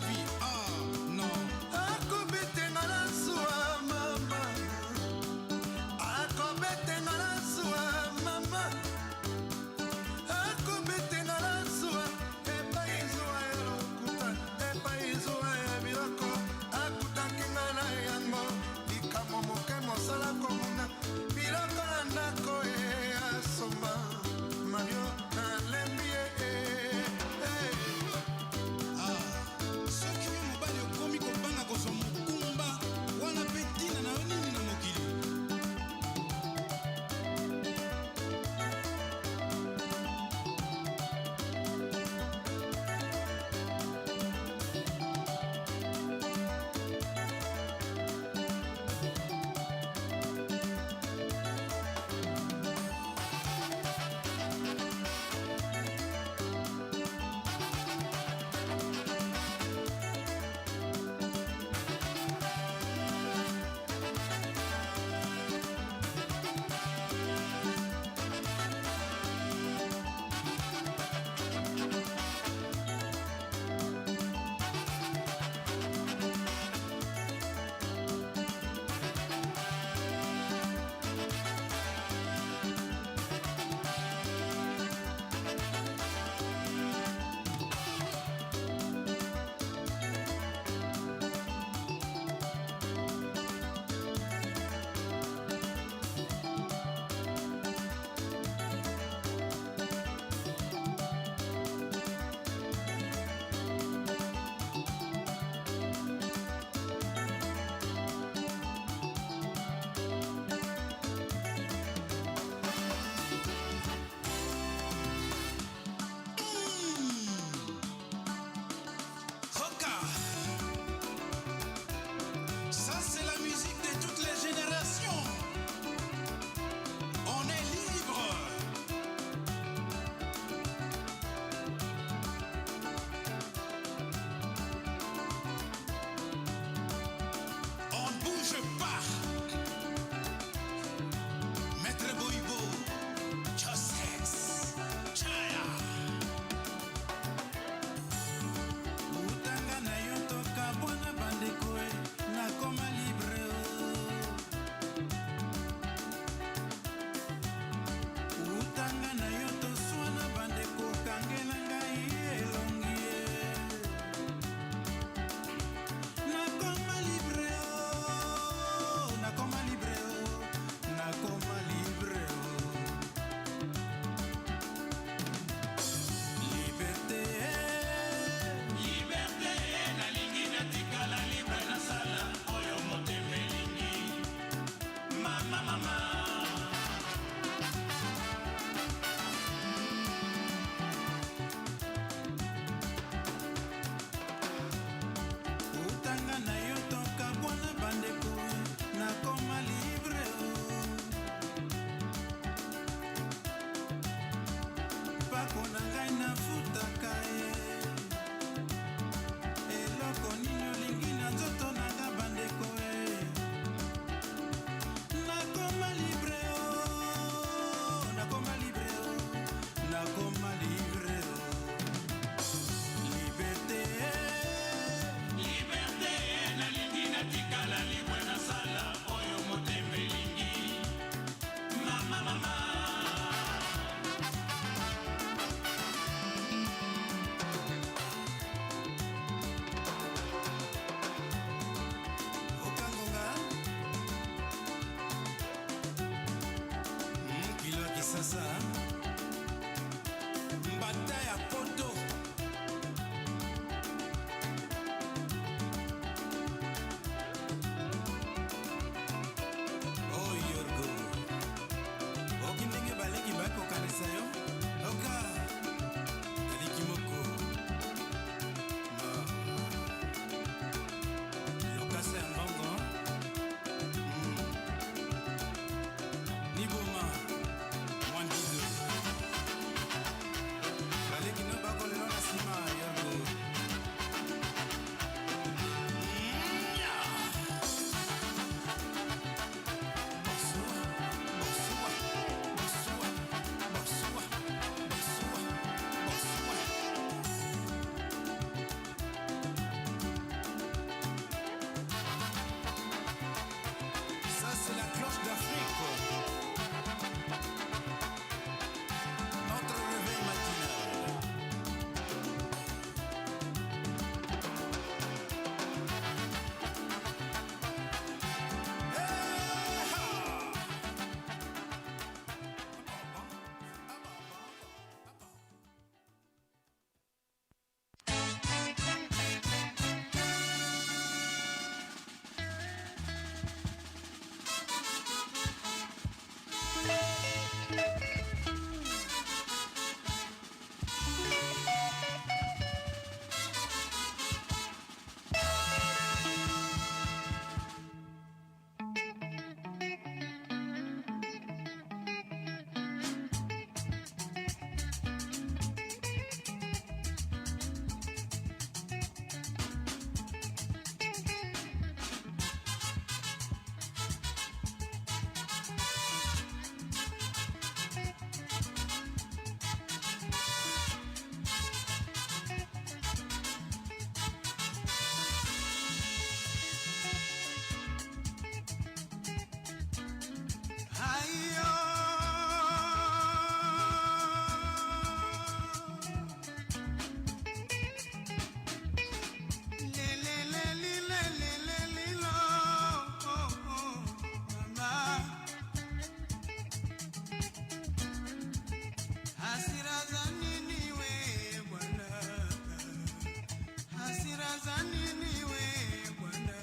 A: hasira za nini we Bwana,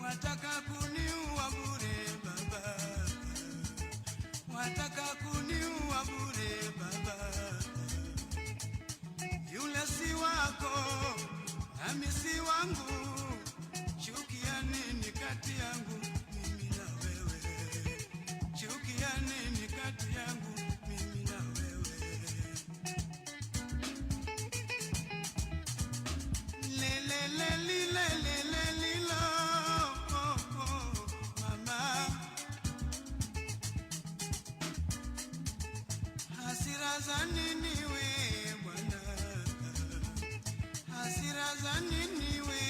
A: wataka kuniua bure Baba, wataka kuniua bure Baba. Yule si wako nami si wangu, chukia nini kati yangu mimi na wewe? Chukia nini kati yangu mimi na wewe? Lilo, mama, hasira za nini we Bwana, hasira za nini we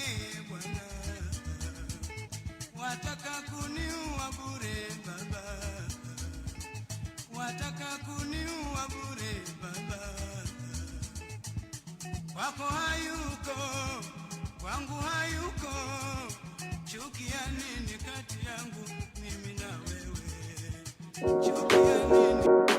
A: Bwana, wataka kuniua bure Baba, wataka kuniua bure Baba. Wako hayuko, kwangu hayuko, chukia nini kati yangu mimi na wewe? Chukia nini?